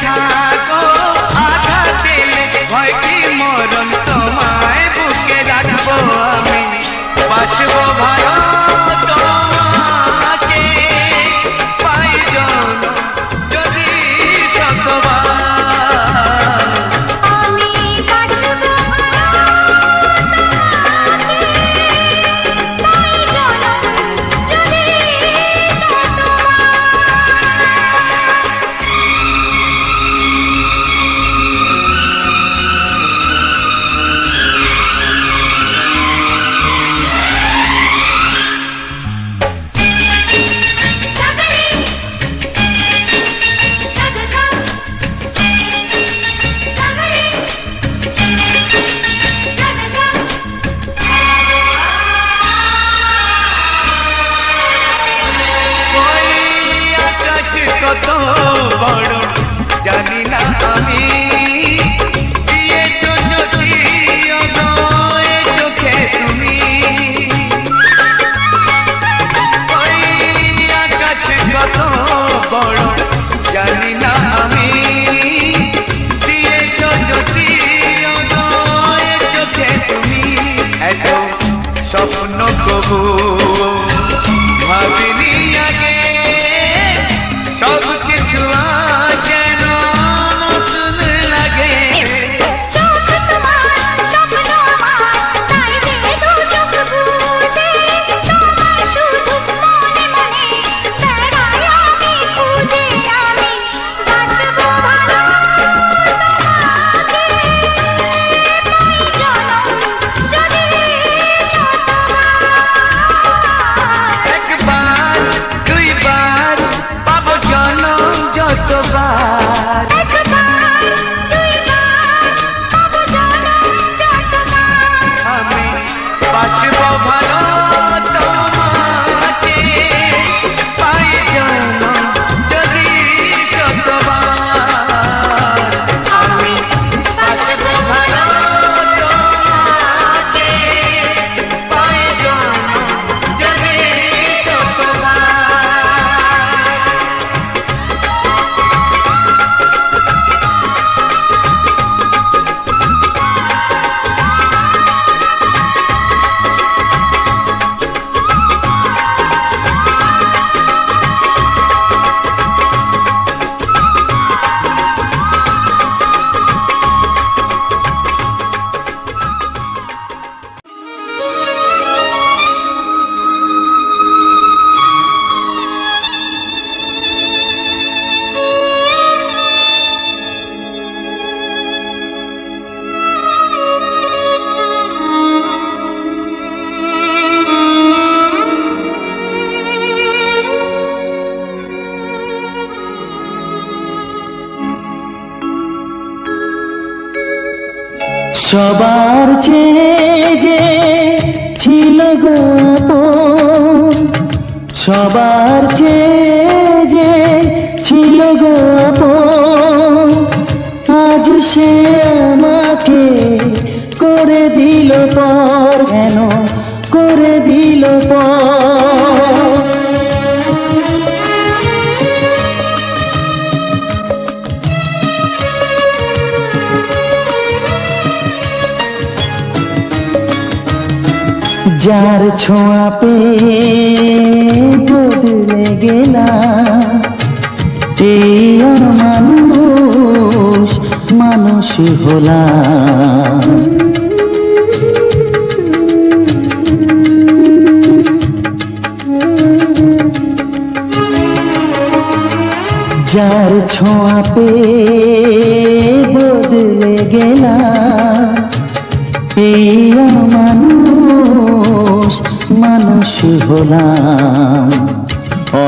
থাকো, আঘাত দিলে ভয় কি মরণ, তোমায় বুকে রাখবো আমি, বাসবো ভালো তোমাকে, পাই জনম যদি শতবার। আমি বাসবো পাই জনম যদি কত বড় জানি না আমি, দিয়েছো যদি অদয় চোখে তুমি, ওই আকাশ কত বড় জানি না আমি, দিয়েছো যদি অদয় চোখে তুমি, এত স্বপ্ন কবু ভাবিনি আগে, সব কিছু যেন নতুন লাগে। চোখ তোমার স্বপ্ন আমার, তাই যে দু চোখ বুঝে তোমায় শুধু মনে মনে বেড়াই আমি খুঁজে, আমি বাসবো ভালো তোমাকে, পাই জনম যদি শতবার। একবার দুইবার পাবো জনম যতবার, একবার দুইবার পাবো জনম যতবার। আমি বাসবো ভালো তোমাকে, পাই জনম যদি শতবার। আমি বাসবো ভালো তোমাকে, পাই জনম যদি শতবার। সবার চেয়ে যে ছিল গো আপন, সবার চেয়ে যে ছিল গো আপন, আজ সে আমাকে করে দিল পর, কেন করে দিল পর। যার ছোঁয়া পেয়ে বদলে গেলাম, এই মানুষ মানুষ হলাম। যার ছোঁয়া পেয়ে বদলে গেলাম, এই মানুষ মানুষ হলাম।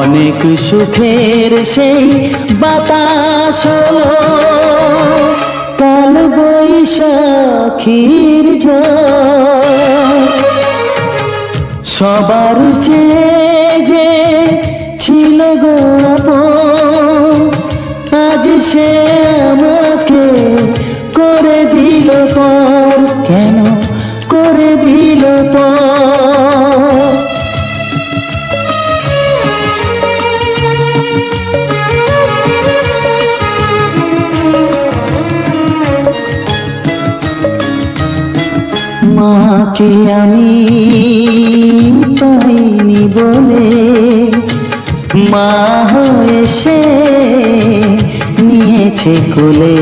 অনেক সুখের সেই বাতাস হলো, কাল বৈশাখীর ঝড়। সবার চেয়ে যে ছিল গো আপন, আজ সে আমাকে করে দিল পর, কেন করে দিল পর। মাকে আমি পাইনি বলে মা হয়ে সে নিয়েছে কোলে।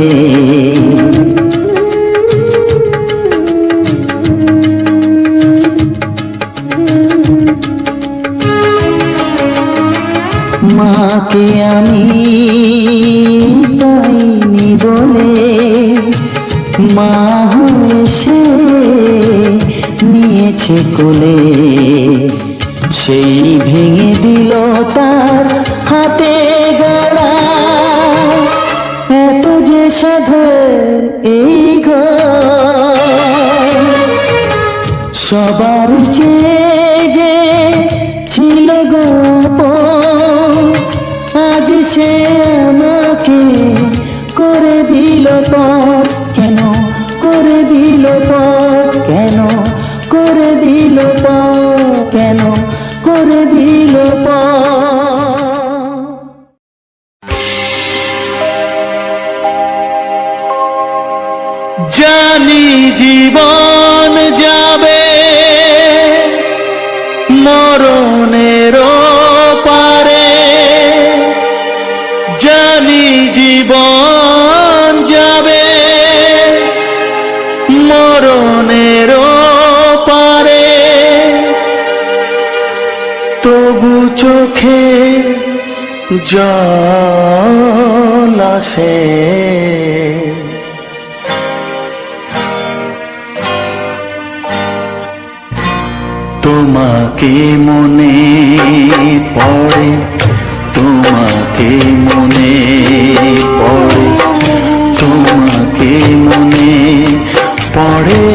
মাকে আমি পাইনি বলে মা হয়ে সে নিয়েছে কোলে। সেই ভেঙে দিল তার হাতে গড়া এত যে সাধের এই ঘর। সবার চেয়ে যে ছিল গোপন আজ সে আমাকে করে দিল পর। কেন করে দিল পর, কেন করে দিল পর, কেন করে দিল পর। জানি জীবন যাবে মরণের পারে, জানি জীবন যাবে মরণের পারে, তবু চোখে জল আসে। তোমাকে মনে পড়ে, তোমাকে মনে পড়ে, তোমাকে মনে পড়ে,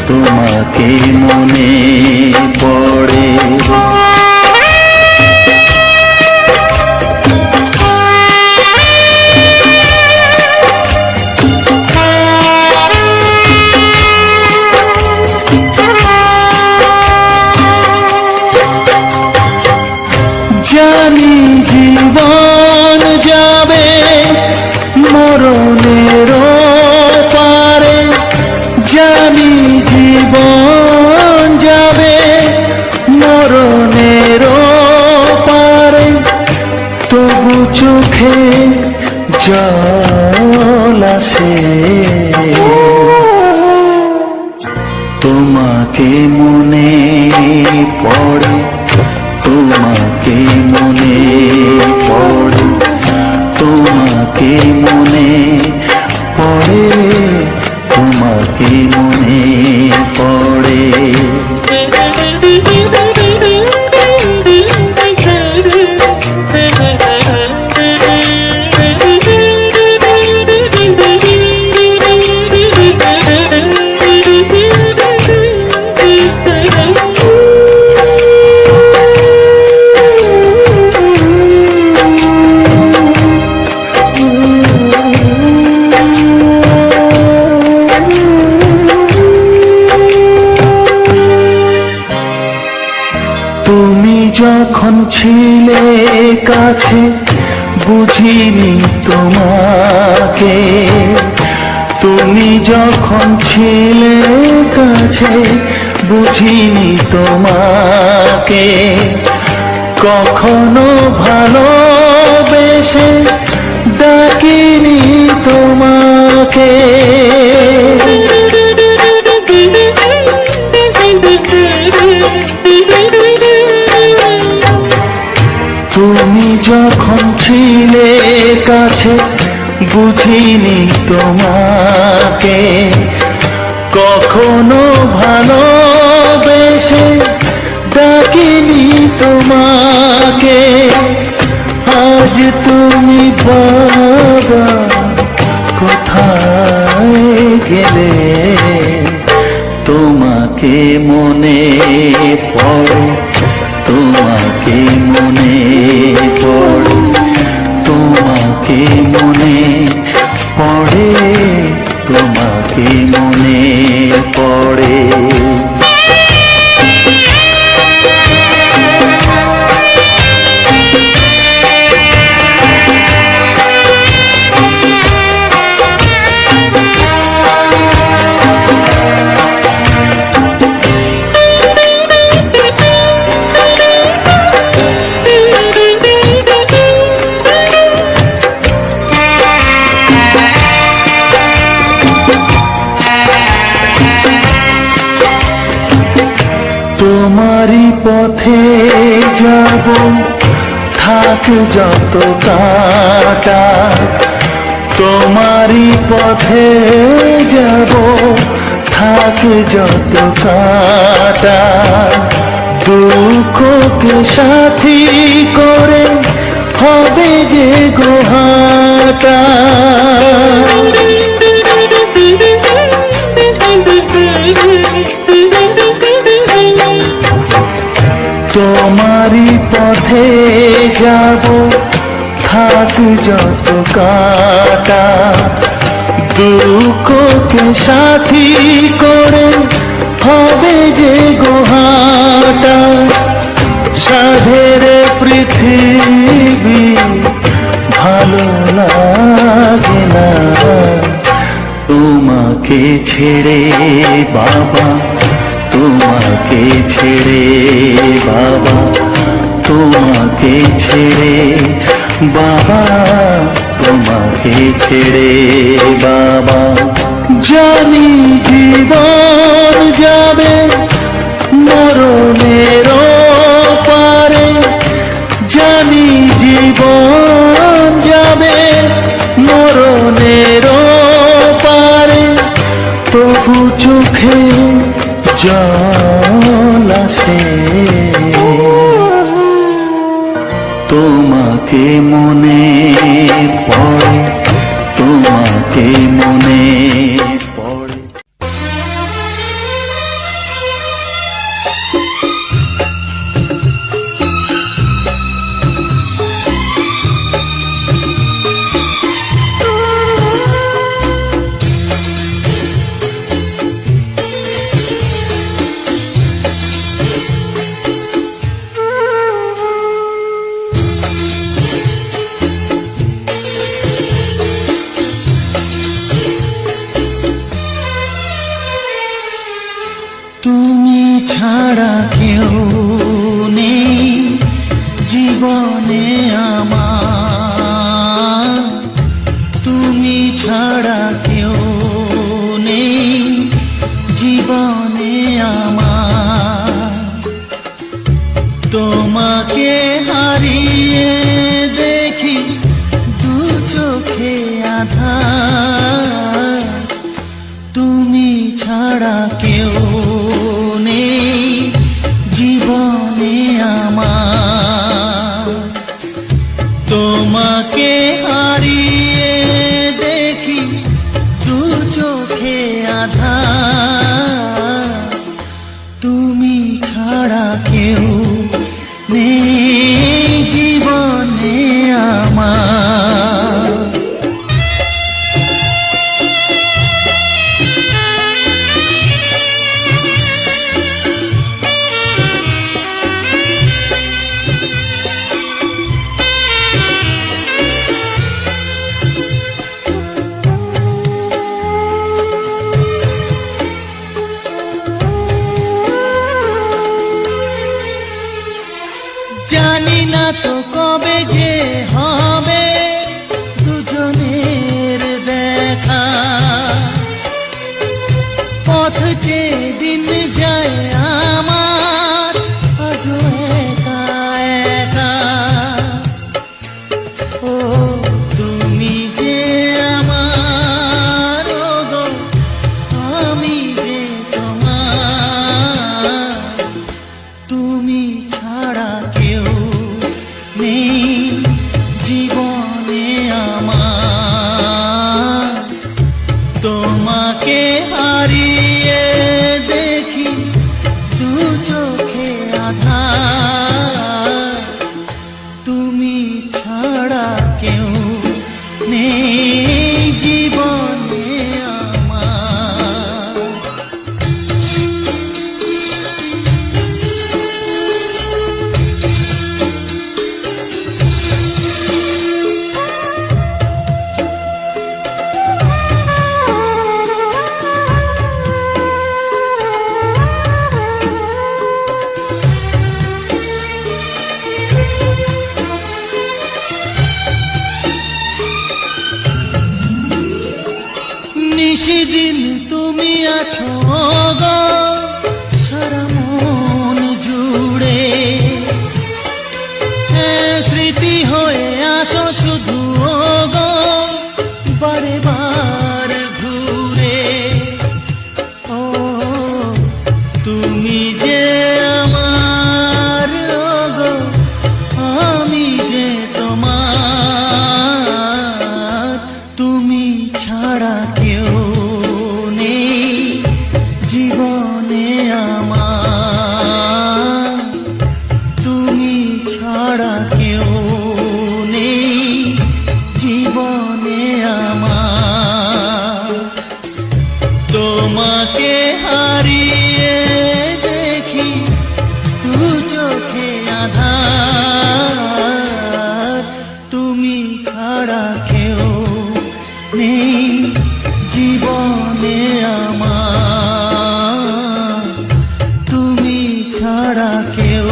তোমাকে মনে পড়ে। জানি জীবন যাবে মরণের পারে, জানি জীবন যাবে মরণের পারে, তবু চোখে জল আসে। তোমাকে মনে পড়ে, তোমাকে মনে পড়ে, তোমাকে মনে পড়ে, তোমাকে মনে পড়ে। যখন ছিলে কাছে বুঝিনি তোমাকে, তুমি যখন ছিলে কাছে বুঝিনি তোমাকে, কখনো ভালোবেসে ডাকিনি তোমাকে। তুমি যখন ছিলে কাছে বুঝিনি তোমাকে, কখনো ভালোবেসে ডাকিনি তোমাকে। আজ তুমি বাবা কোথায় গেলে, তোমাকে মনে পড়ে, তোমাকে মনে পড়ে, তোমাকে মনে পড়ে, তোমাকে মনে পড়ে। পথে যাব থাক যত কাটা, তোমারই পথে যাব থাক যত কাটা, দুঃখকে সাথী করে হবে যে গোহাটা। তোমারই পথে যাব থাক যত কাটা, দুঃখকে সাথী করে হবে যে গোহাটা। সাধের পৃথিবী ভালো লাগে না তোমাকে ছেড়ে বাবা, তোমাকে ছেড়ে বাবা, তোমাকে ছেড়ে বাবা, তোমাকে ছেড়ে বাবা। জানি জীবন যাবে মরণের পারে, জানি জীবন যাবে মরণের পারে, তবু চোখে জল আসে তোমাকে মনে পড়ে, তোমাকে মনে পড়ে। তুমি ছাড়া কেউ নেই জীবনে আমার, তুমি ছাড়া কেউ নেই জীবনে আমার। তোমাকে হারিয়ে দেখি দু চোখে আঁধার, তুমি ছাড়া কেউ নেই জীবনে আমার। তোমাকে হারিয়ে দেখি দু চোখে আঁধার, তুমি ছাড়া কেউ নেই জীবনে আমার। জানি না তো কবে যে হবে দুজনের দেখা, পথ চেয়ে দিন যায় আমার আজও একা একা। ও তুমি যে আমার, ও গো আমি যে তোমার, তুমি ছাড়া কেউ নেই জীবনে আমার। তোমাকে হারিয়ে দেখি দু চোখে আঁধার, তুমি ছাড়া কেউ নেই জীবনে আমার। নিশিদিন তুমি আছো গো সারা মন জুড়ে, ছাড়া কেউ নেই জীবনে আমার, তুমি ছাড়া কেউ নেই জীবনে আমার। তোমাকে হারিয়ে দেখি দু চোখে আধার, তুমি ছাড়া কেউ নেই জীবনে আমার, তুমি ছাড়া কেউ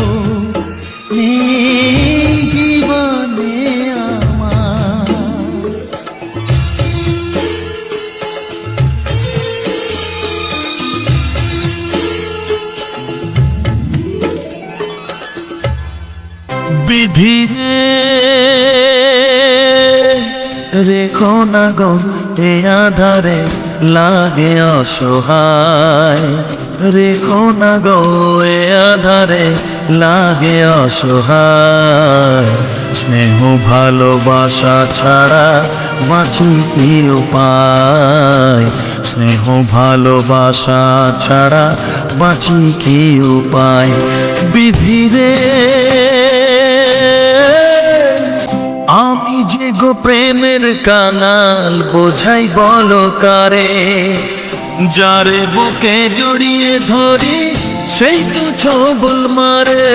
নেই জীবনে আমার। বিধি রেখো না গো এ আধারে লাগে অসহায়, রেখো না গো এ আধারে লাগে অসহায়। স্নেহ ভালোবাসা ছাড়া বাঁচি কি উপায়, স্নেহ ভালোবাসা ছাড়া বাঁচি কি উপায়। বিধি রে আমি যে গো প্রেমের কাঙাল বোঝাই বলো কারে, যারে বুকে জড়িয়ে ধরি সেই তো ছবল মারে।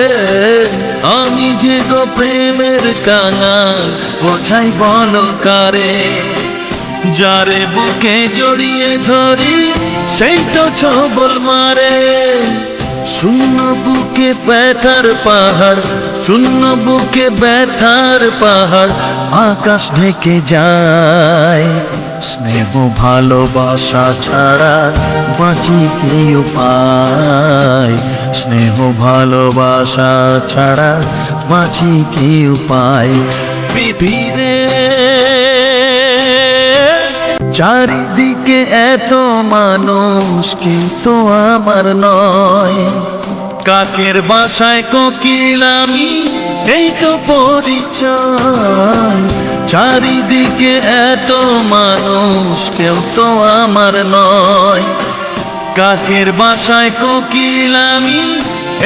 আমি যে গো প্রেমের কাঙাল বোঝাই বলো কারে, যারে বুকে জড়িয়ে ধরি সেই তো ছবল মারে। শূন্য বুকে ব্যথার পাহাড়, শূন্য বুকে ব্যথার পাহাড় আকাশ ঢেকে যায়। স্নেহ ভালোবাসা ছাড়া বাঁচি কি উপায়, স্নেহ ভালোবাসা ছাড়া বাঁচি কি উপায়। বিধি রে চারিদিকে এত মানুষ কিন্তু আমার নয়, কাকের বাসায় কোকিল আমি এই তো পরিচয়। চারিদিকে এত মানুষ কেউ তো আমার নয়, কাকের বাসায় কোকিল আমি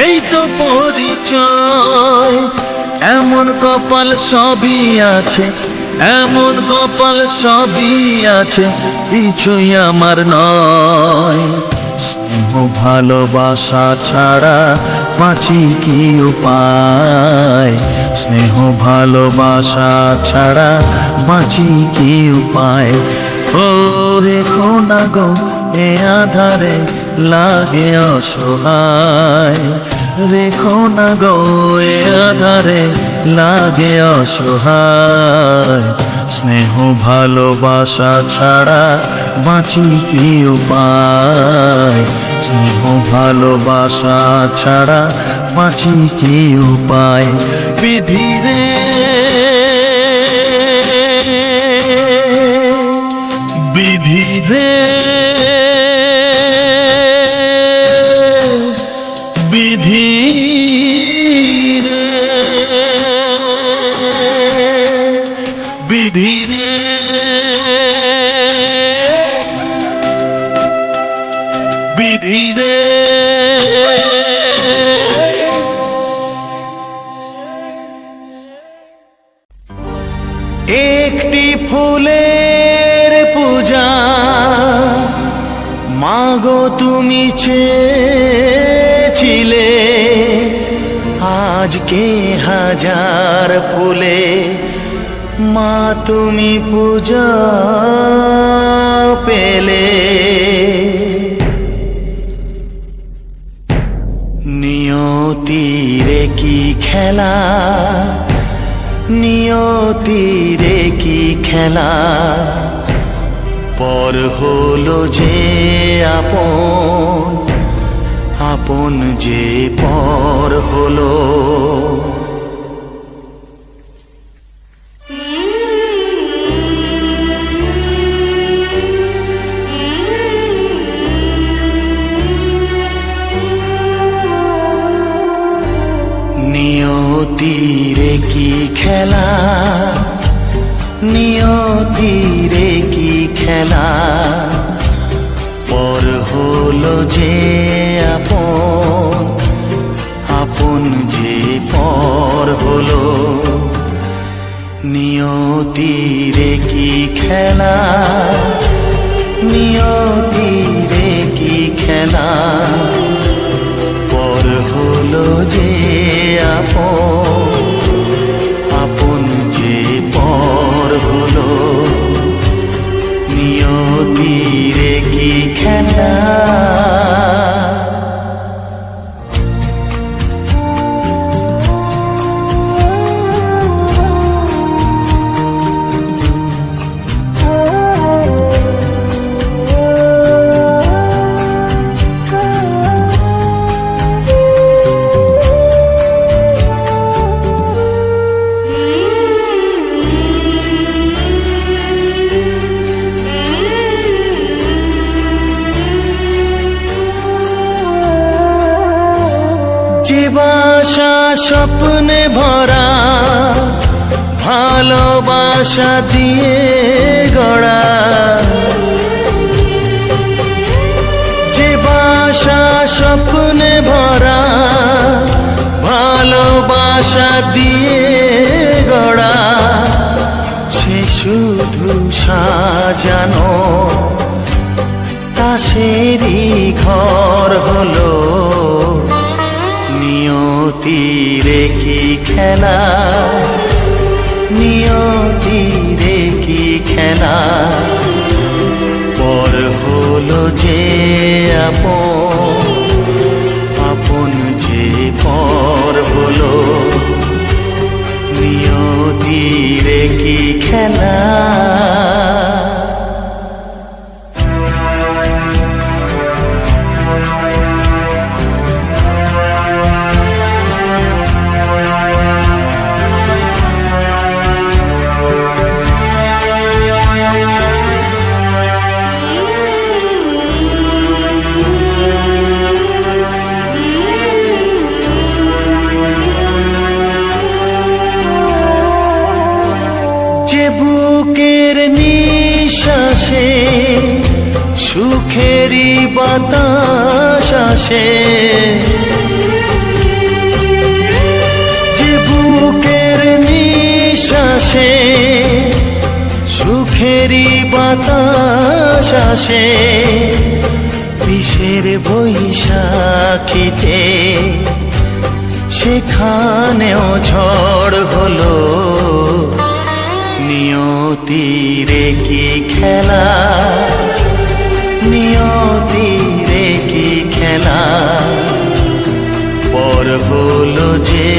এই তো পরিচয়। এমন কপাল সবই আছে, এমন কপাল সবই আছে, কিছুই আমার নয়। স্নেহ ভালোবাসা ছাড়া বাঁচি কি উপায়, স্নেহ ভালোবাসা ছাড়া বাঁচি কি উপায়। ও রেখো না গো এ আধারে লাগে অসহায়, রেখো না গো এ আধারে লাগে অসহায়। স্নেহ ভালোবাসা ছাড়া বাঁচি কি উপায়, স্নেহ ভালোবাসা ছাড়া বাঁচি কি উপায়। বিধি রে বিধি রে বিধি রে বিধি রে বিধি রে। একটি ফুলের পূজা মাগো তুমি চেয়েছিলে, আজকে হাজার ফুলে মা তুমি পূজা পেলে। নিয়তিরে কি খেলা, নিয়তিরে কি খেলা, পর হলো যে আপন, আপন যে পর হলো। নিয়তিরে কি খেলা, নিয়তিরে কি নিয়তিরে কি খেলা পর হলো যে আপন যে পর হলো নিয়তিরে কি খেলা যে বাসা স্বপ্নে ভরা ভালোবাসা দিয়ে গড়া যে বাসা স্বপ্নে ভরা ভালোবাসা দিয়ে গড়া সে শুধু সাজানো তাসেরই ঘর হলো নিয়তিরে কি খেলা নিয়তিরে কি খেলা পর হলো যে আপন যে পর হলো নিয়তিরে কি খেলা যে বুকের নিঃশ্বাসে সুখেরই বাতাস আসে যে বুকের নিঃশ্বাসে সুখেরই বাতাস আসে বিষের বৈশাখীতে সেখানেও ঝড় হলো নিয়তিরে কি খেলা নিয়তিরে কি খেলা পর হলো যে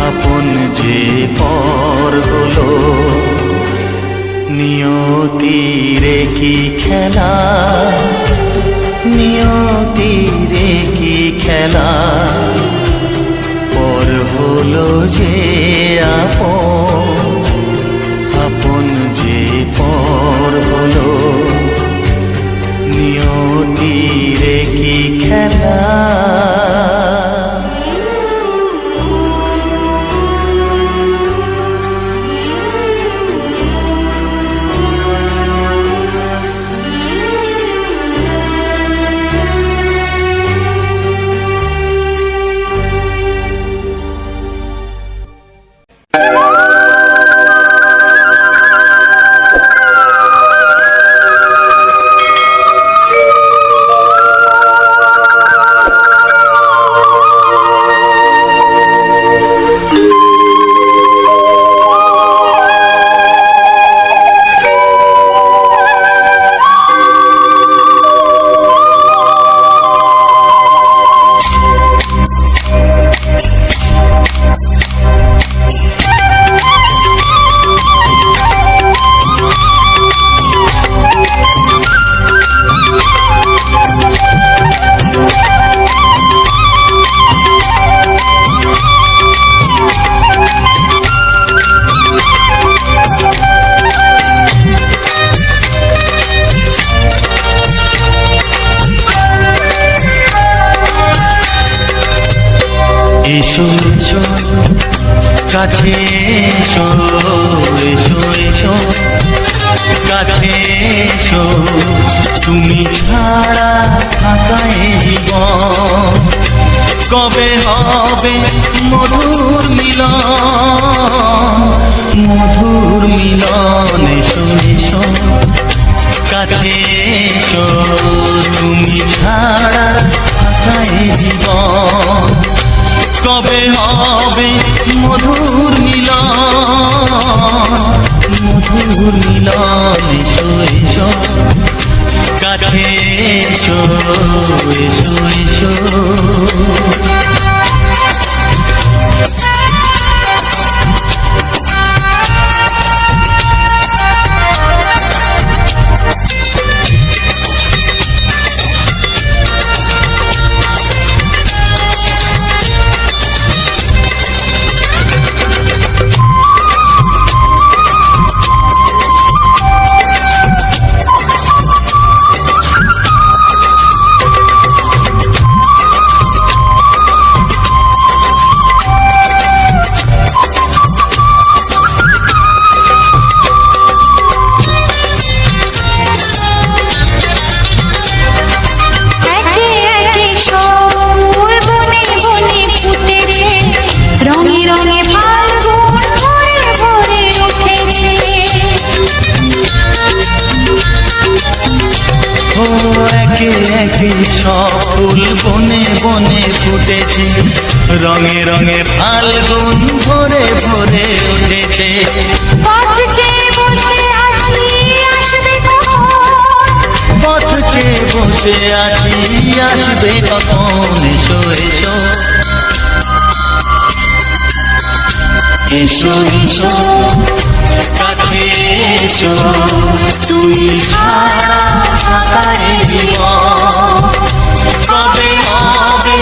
আপন যে পর হলো নিয়তিরে কি খেলা নিয়তিরে কি খেলা পর হলো যে আপন যে পর হলো নিয়তিরে কি খেলা এসো এসো কাছে এসো এসো এসো কাছে এসো তুমি ছাড়া থাকা এই জীবন কবে হবে মধুর মিলন এসো এসো কাছে এসো তুমি ছাড়া ফাঁকায় জীবন কবে হবে মধুর মিলন এসো এসো কাছে এসো এসো এসো একে একে সব বনে বনে ফুটেছে, রঙে রঙে ফাল্গুন ভরে ভরে উঠেছে। ও একে একে সব ফুল বনে বনে ফুটেছে, রঙে রঙে ফাল্গুন ভরে ভরে উঠেছে। পথ চেয়ে বসে আছি আসবে কখন, পথ চেয়ে বসে আছি আসবে কখন এসো এসো এসো এসো কাছে এসো তুমি ছাড়া ফাঁকায় জীবন কবে হবে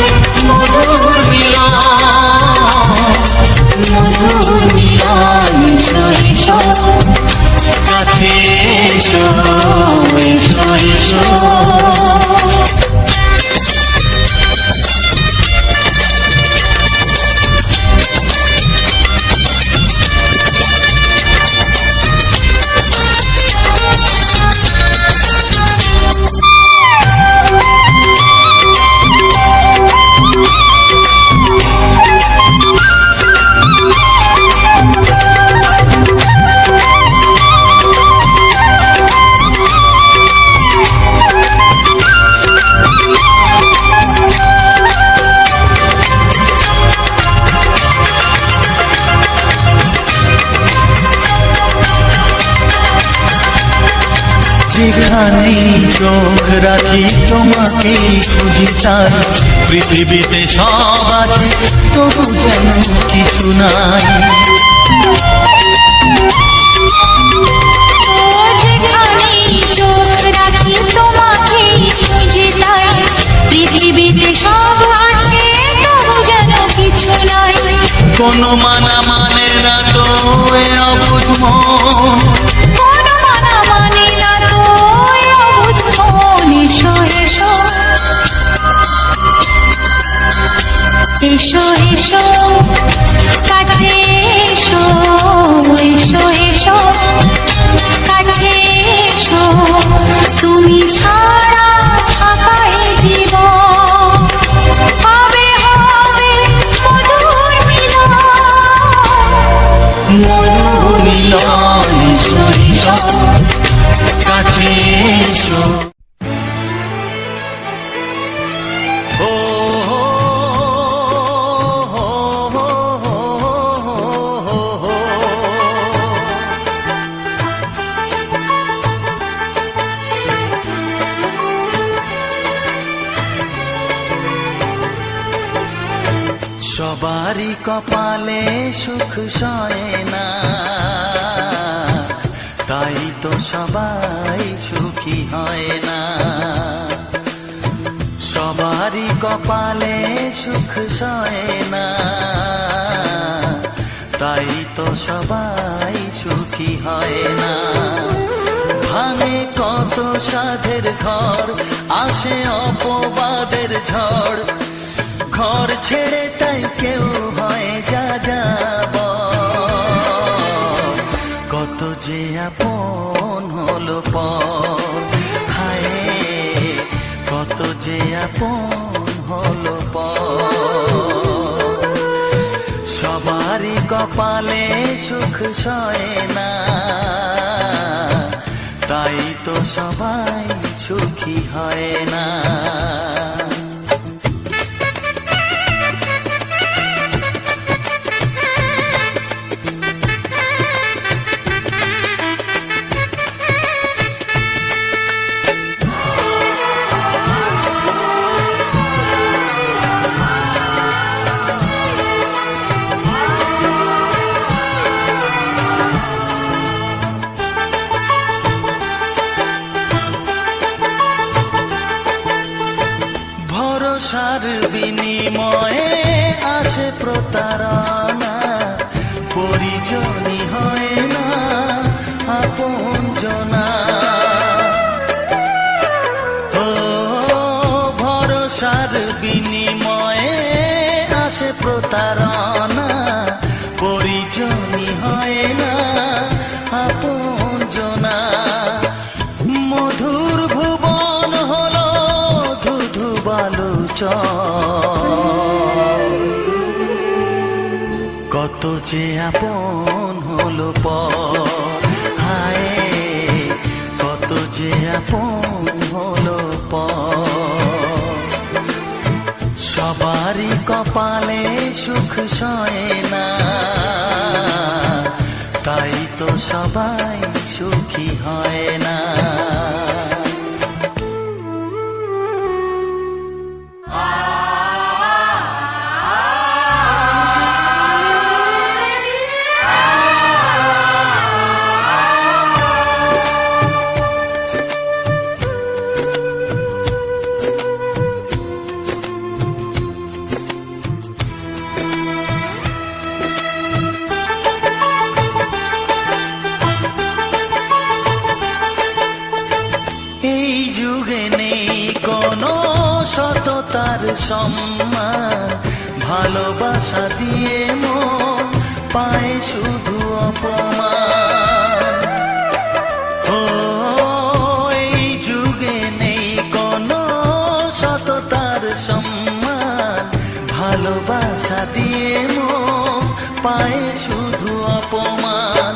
মধুর মিলন এসো এসো কাছে এসো এসো এসো যেখানেই চোখ রাখি তোমাকেই খুঁজি তাই পৃথিবীতে সব আছে তবু যেন কিছু নাই। ও যেখানেই চোখ রাখি তোমাকেই খুঁজি তাই, পৃথিবীতে সব আছে তবু যেন কিছু নাই। কোনো মানা মানে না তো এ অবুঝ মন, কোনো মানা মানে না তো এ অবুঝ মন। এসো এসো এসো এসো কাছে এসো এসো এসো কাছে এসো তুমি ছাড়া ফাঁকায় জীবন কবে হবে মধুর মিলন এসো এসো কাছে এসো ও সবারই কপালে সুখ সয় না, তাই তো সবাই সুখী হয় না। সবারই কপালে সুখ সয় না, তাই তো সবাই সুখী হয় না। ভাঙে কত সাধের ঘর, আসে অপবাদের ঝড়, ঘর ছেড়ে তাই কেউ হয় যা যাব। কত যে আপন হলো পর, হায় কত যে আপন হলো পর। সবারই কপালে সুখ সয় না, তাই তো সবাই সুখী হয় না। ভরসার বিনিময়ে আসে প্রতারণা, পরিজনই হয় না আপনজনা। ও ভরসার বিনিময়ে আসে প্রতারণা, পরিজনই হয় না আপনজনা। মধুর ভুবন হলো ধুধু বালুচর, কত যে আপন হলো পর, হায় কত যে আপন হলো পর। সবারই কপালে সুখ সয় না, তাই তো সবাই সুখী হয় না। এই যুগে নেই কোনো সততার সম্মান, ভালোবাসা দিয়ে মন পায় শুধু অপমান। ও এই যুগে নেই কোনো সততার সম্মান, ভালোবাসা দিয়ে মন পায় শুধু অপমান।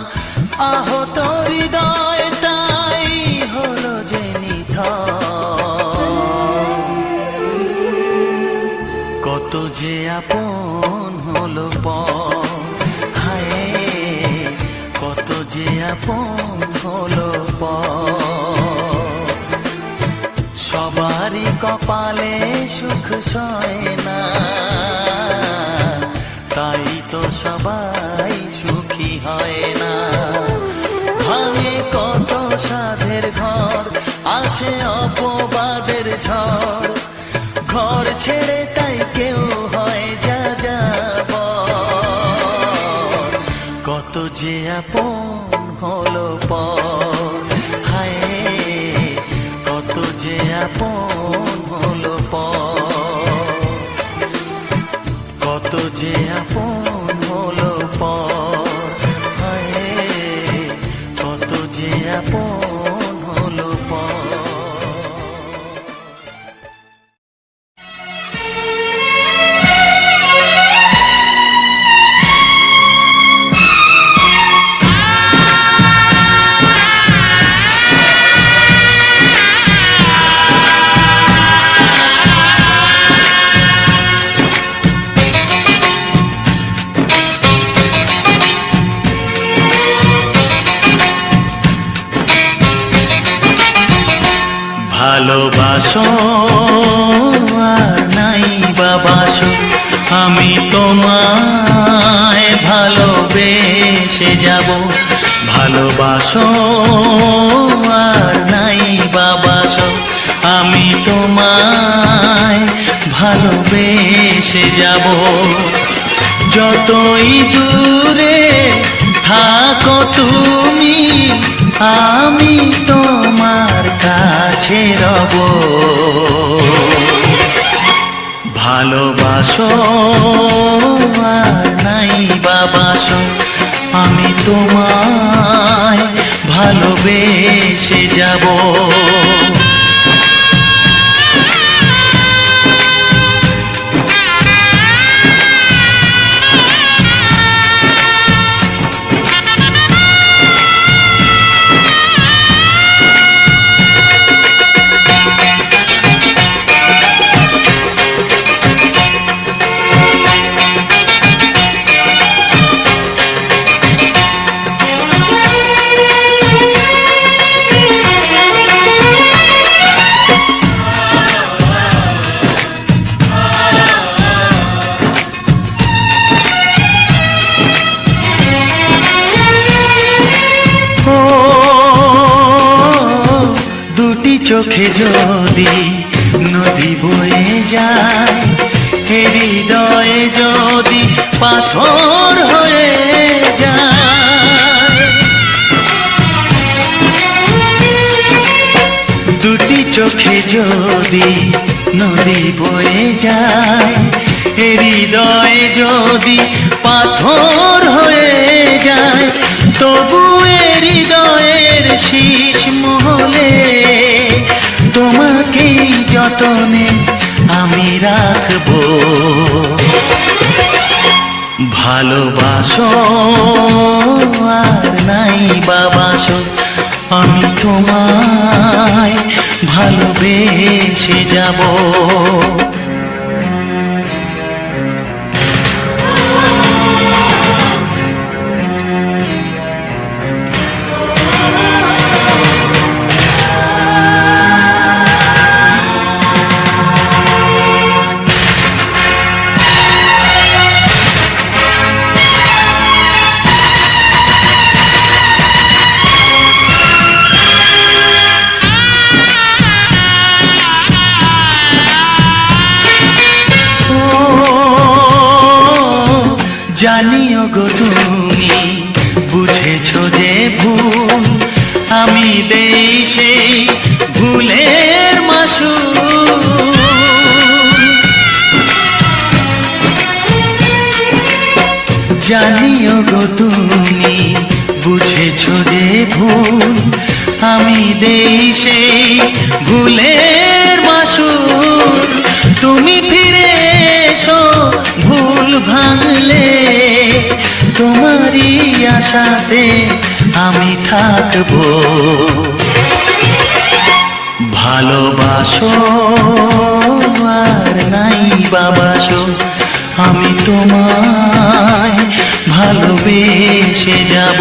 আহত হৃদয় তাই হলো যে কত যে আপন হলো পর, হায় কত যে আপন হলো পর। সবারই কপালে সুখ সয় না, তাই তো সবাই সুখী হয় না। ভাঙে কত সাধের ঘর, আসে অপবাদের ঝড়, ঘর ছেড়ে তাই কেউ হয় যা যাবার। কত যে আপন হলো পর, হায় কত যে আপন হলো পর, কত যে আপন হলো পর, হায় কত যে আপন হলো পর। ভালোবাসো আর নাই বাবাসো, আমি তোমায় ভালোবেসে যাব। ভালোবাসো আর নাই বাবাসো, আমি তোমায় ভালোবেসে যাব। যতই দূরে থাকো তুমি, আমি তোমার কাছে রব। ভালোবাসো আর নাই বাবাসো, আমি তোমায় ভালোবেসে যাব। চোখে যদি নদী বয়ে যায়, হৃদয়ে যদি পাথর হয়ে যায়, দুটি চোখে যদি নদী বয়ে যায়, হৃদয়ে যদি পাথর হয়ে যায়, তবু হৃদয়ের শীষ মহলে তোমাকে যতনে আমি রাখবো। ভালোবাসো আর নাই বাবাসো, আমি তোমায় ভালোবেসে যাব। জানিও গো তুমি বুঝেছো যে ভুল, আমি দেই সেই ভুলের মাসুল। জানিও গো তুমি বুঝেছো যে ভুল, আমি দেই সেই ভুলের মাসুল। তুমি ফিরে এসো ভুল ভাঙলে, তোমারই আশাতে আমি থাকবো। ভালোবাসো আর নাই বাবাসো, আমি তোমায় ভালোবেসে যাব।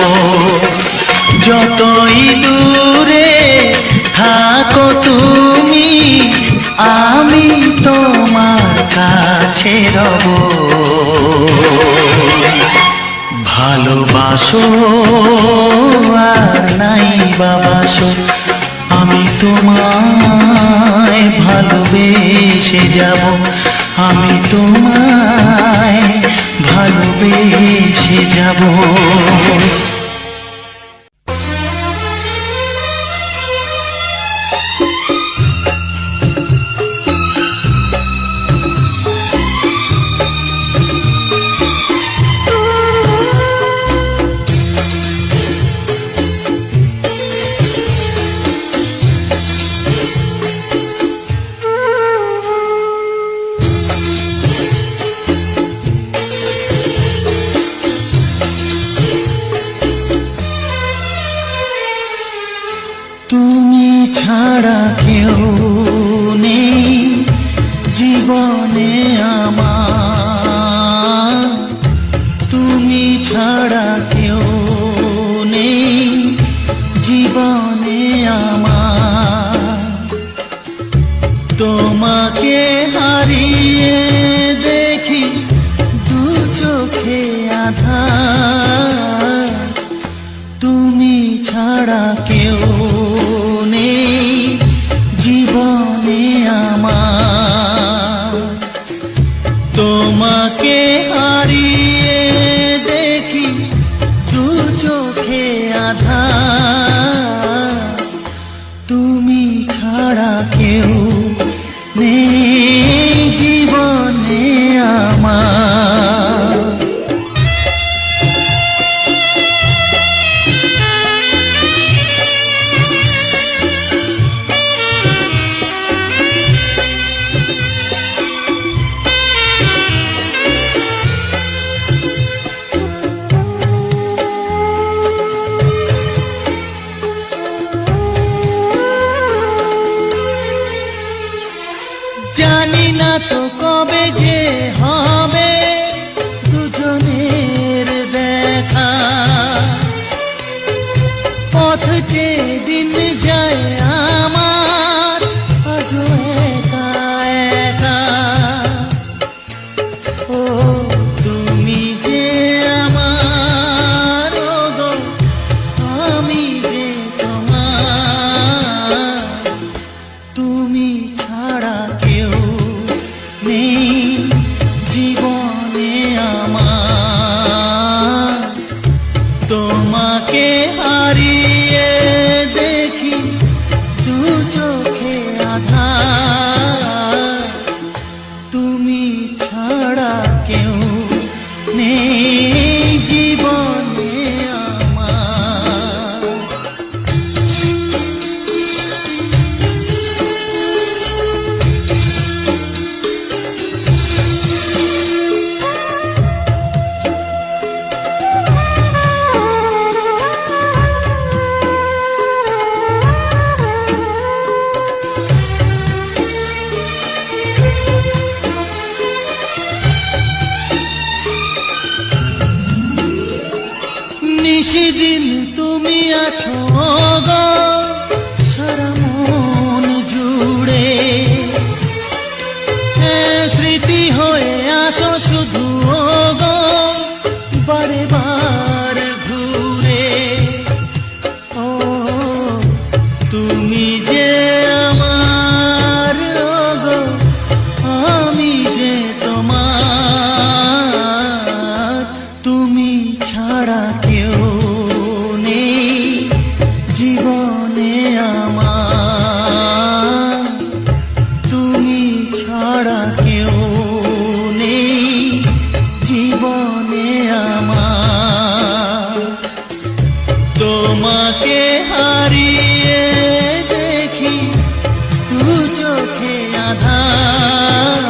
যতই দূরে থাকো তুমি, আমি তোমার কাছে রব। ভালোবাসো আর নাই বাবাসো, আমি তোমায় ভালোবেসে যাব। আমি তোমায় ভালোবেসে যাব। তুমি ছাড়া কেউ নেই জীবনে আমার, তুমি ছাড়া কেউ নেই জীবনে আমার। তোমাকে হারিয়ে দেখি দু চোখে আঁধার, তুমি ছাড়া কেউ নেই জীবনে আমার। তোমাকে হারিয়ে দেখি দু চোখে আঁধার, তুমি ছাড়া কেউ নেই জীবনে আমার। জানি না তো কবে যে হবে দুজনের দেখা, পথ চেয়ে দিন যায় আমার আজও একা একা। ও তুমি যে আমার, ও গো আমি যে তোমার, আমার তুমি ছাড়া কেউ নেই জীবনে আমার তোমাকে হারিয়ে দেখি দু চোখে আধার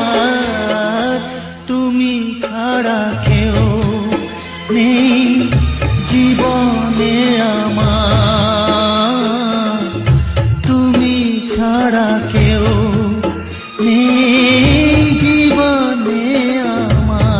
তুমি ছাড়া কেউ নেই জীবনে আমার তুমি ছাড়া কেউ নেই জীবনে আমার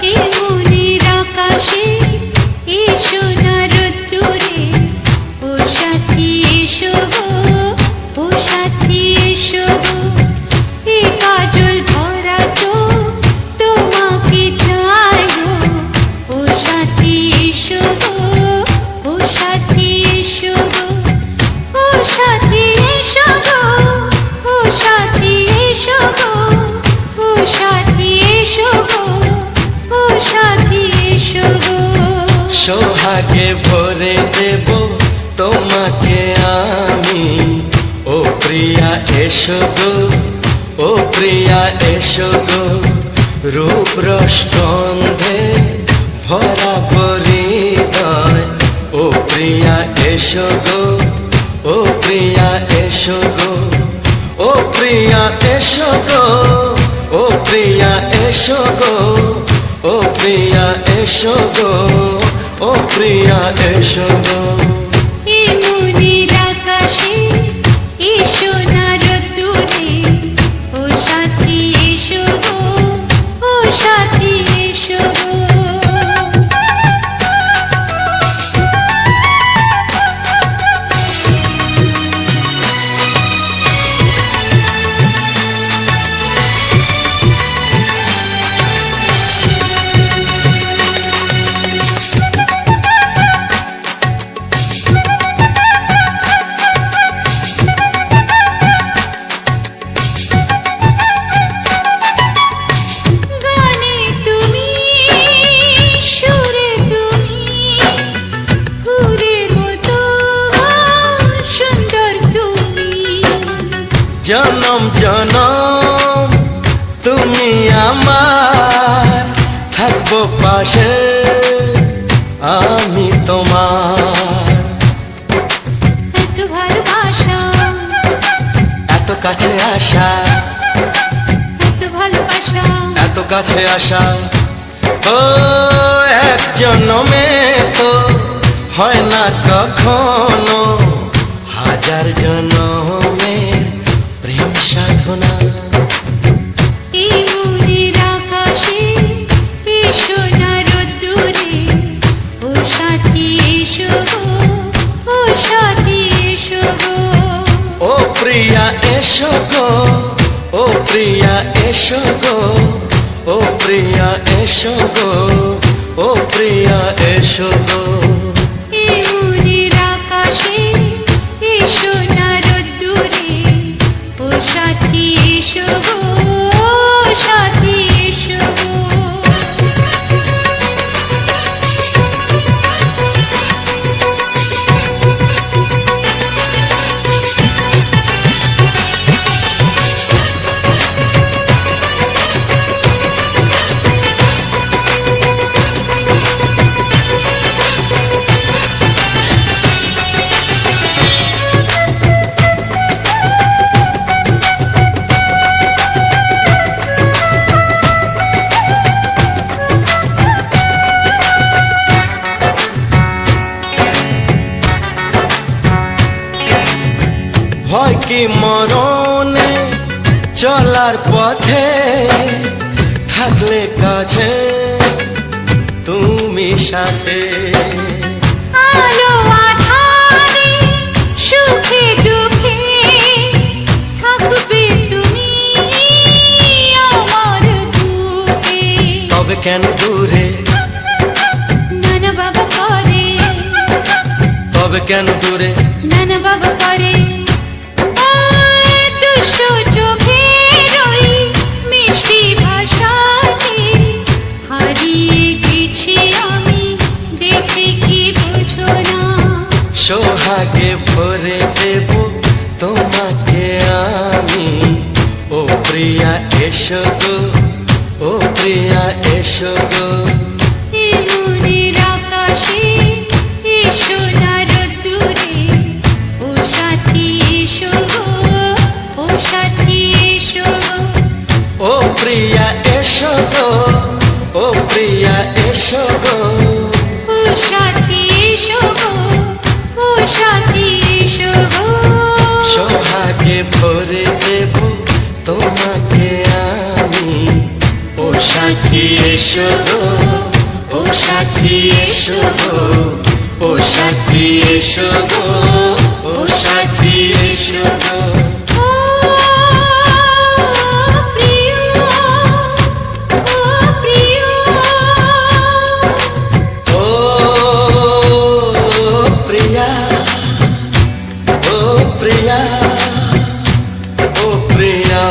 এই মনের আকাশে এই সোনার রোদ্দুরে ও সাথী এসো গো, ও সাথী এসো গো, এই কাজল ভরা চোখ তোমাকে চাই গো, ও সাথী এসো গো, ও সাথী এসো গো, ও সাথী এসো গো, ও সাথী এসো গো, ও সাথী এসো গো, ও সাথী এসো গো। সোহাগে ভরে দেব তোমাকে আমি ও প্রিয়া এসো গো, ও প্রিয়া এসো গো, রূপ রস গন্ধে ভরা পরিদয় ও প্রিয়া এসো গো, ও প্রিয়া এসো গো, ও প্রিয়া এসো গো, ও প্রিয়া এসো গো, ও প্রিয়া এসো গো, ও প্রিয়া এসো গো। এই মনের আকাশে এই সোনার রোদ্দুরে ও সাথী এসো গো, ও সাথী এসো গো। গানে তুমি, সুরে তুমি, ফুলের মতো সুন্দর তুমি। জনম জনম তুমি আমার থাকবো পাশে আমি তোমার এত ভালোবাসা, এত কাছে আসা, এত ভালোবাসা, এত কাছে আসা ও এক জন্মে তো হয় না কখনো, হাজার জন্মের প্রেম সাধনা। এই মনের আকাশে এই সোনার রোদ্দুরে ও সাথী এসো গো, ও সাথী এসো গো। ও প্রিয়া এসো গো, ও প্রিয়া এসো গো, ও প্রিয়া এসো গো, ও প্রিয়া এসো গো। এই মনের আকাশে এই সোনার রোদ্দুরে ও সাথী এসো গো, ও সাথী এসো গো। ভয় কি মরণে চলার পথে থাকলে কাছে তুমি সাথে। আলো আধারে সুখে দুঃখে থাকবে কেন দূরে, নানা বাবা করে, তবে কেন দূরে, নানা বাবা করে। ওই দুষ্টু চোখের ওই মিষ্টি ভাষাতে হারিয়ে গেছি আমি, দেখে কি বুঝো না। সোহাগে ভরে দেব তোমাকে আমি, ও প্রিয়া এসো গো, ও প্রিয়া এসো গো। এই মনের আকাশে এসো না রোদ্দুরে, ও সাথী এসো গো, ও সাথী এসো গো। ও প্রিয়া এসো গো, ও প্রিয়া এসো গো। ও সাথী এসো গো, ও সাথী এসো গো। সোহাগে ভরে দেব তোমাকে আমি, ও সাথী এসো গো, ও সাথী এসো গো, ও সাথী এসো গো, ও সাথী এসো গো। ও প্রিয়, ও প্রিয়, ও প্রিয়া, ও প্রিয়া, ও প্রিয়া।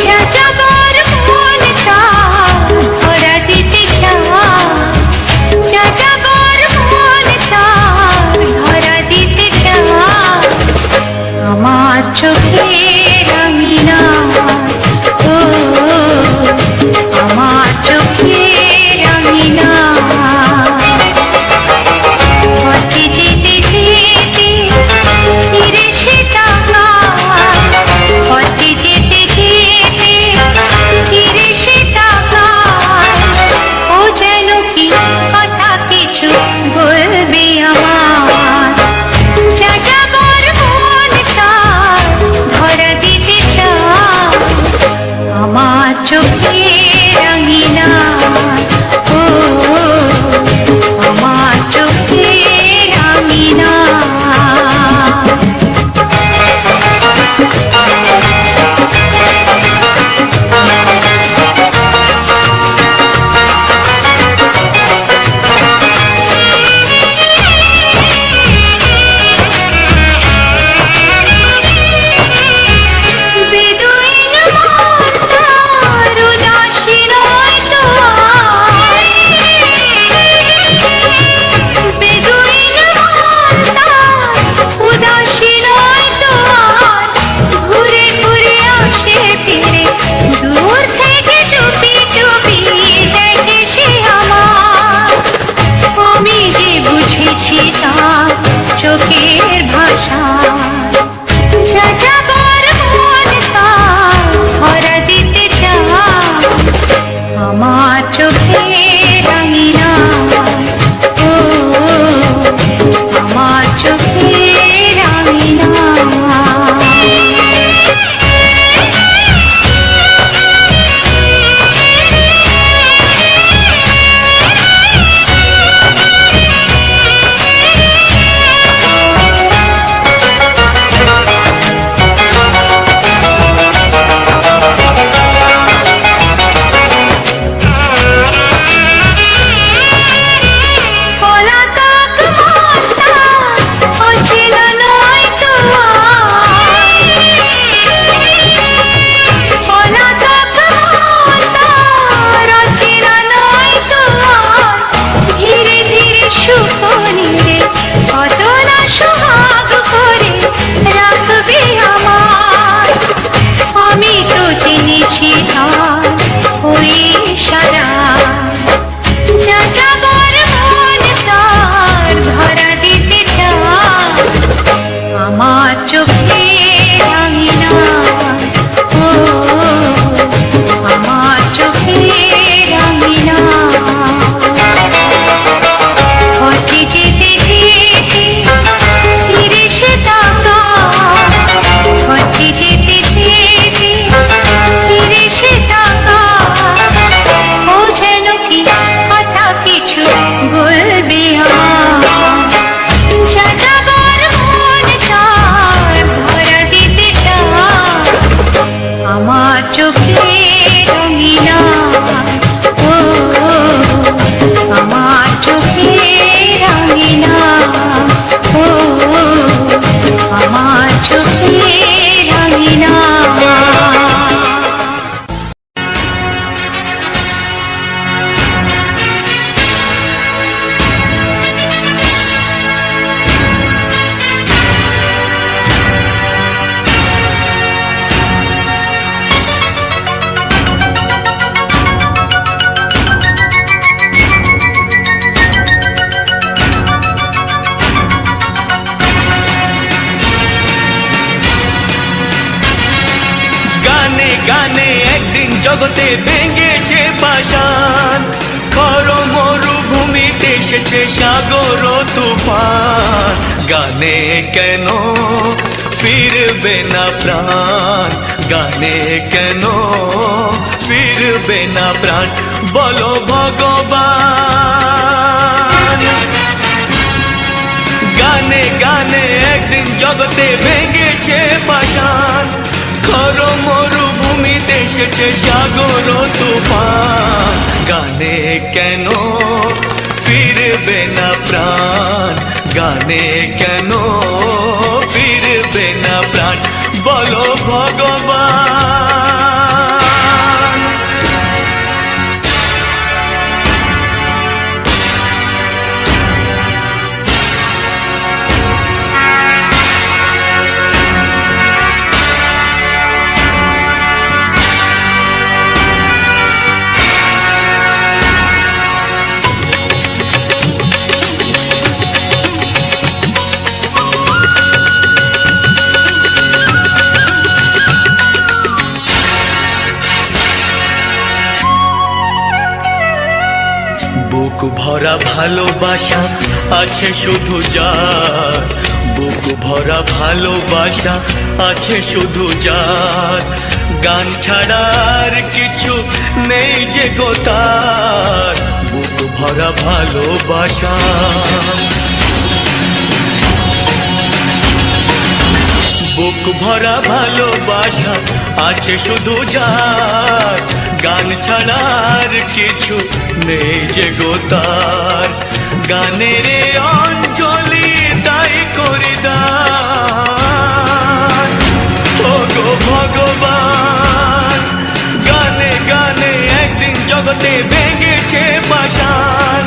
যাযাবর মন তার ধরা দিতে চায়, যাযাবর মন তার ধরা দিতে চায়। আমার চোখের আঙিনা, ও আমার চোখের আঙিনা। পথে যেতে যেতে ফিরে সে তাকায়, পথে যেতে যেতে ফিরে সে তাকায়। ও যেন কি কথা কিছু বলবে আমার, যাযাবর মন তার ধরা দিতে চায়। আমার চোখের আঙিনা, ও আমার চোখের আঙিনা। বেদুইন মন তার আমার চোখে রঙিনা ও আমার চোখে রঙিনা ও আমার চোখে রঙিনা গানে গানে একদিন জগতে ভেঙেছে পাষাণ, খর মরুভূমিতে এসেছে সাগর তুফান। গানে কেন ফিরবে না প্রাণ, গানে কেন ফিরবে না প্রাণ, বলো ভগবান। গানে গানে একদিন জগতে ভেঙেছে পাষাণ, খর মরুভূমিতে এসেছে সাগর তুফান। গানে কেন ফিরবে না প্রাণ, গানে কেন ফিরবে না প্রাণ, বলো ভগবান। বুক ভরা ভালোবাসা আছে শুধু যার, বুক ভরা ভালোবাসা আছে শুধু যার, গান ছাড়ার কিছু নেই যে গো তার, বুক ভরা ভালোবাসা। বুক ভরা ভালোবাসা আছে শুধু যার, গান ছাড়ার কিছু নেই যে গো তার, গানের অঞ্জলি তাই করি দান, ও গো ভগবান। গানে গানে একদিন জগতে ভেঙেছে পাষাণ,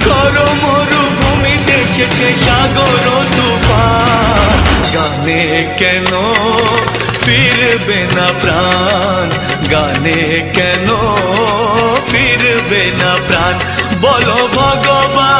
খর মরুভূমিতে এসেছে সাগর তুফান। গানে কেন ফিরবে না প্রাণ, গানে কেন ফিরবে না প্রাণ, বলো ভগবান।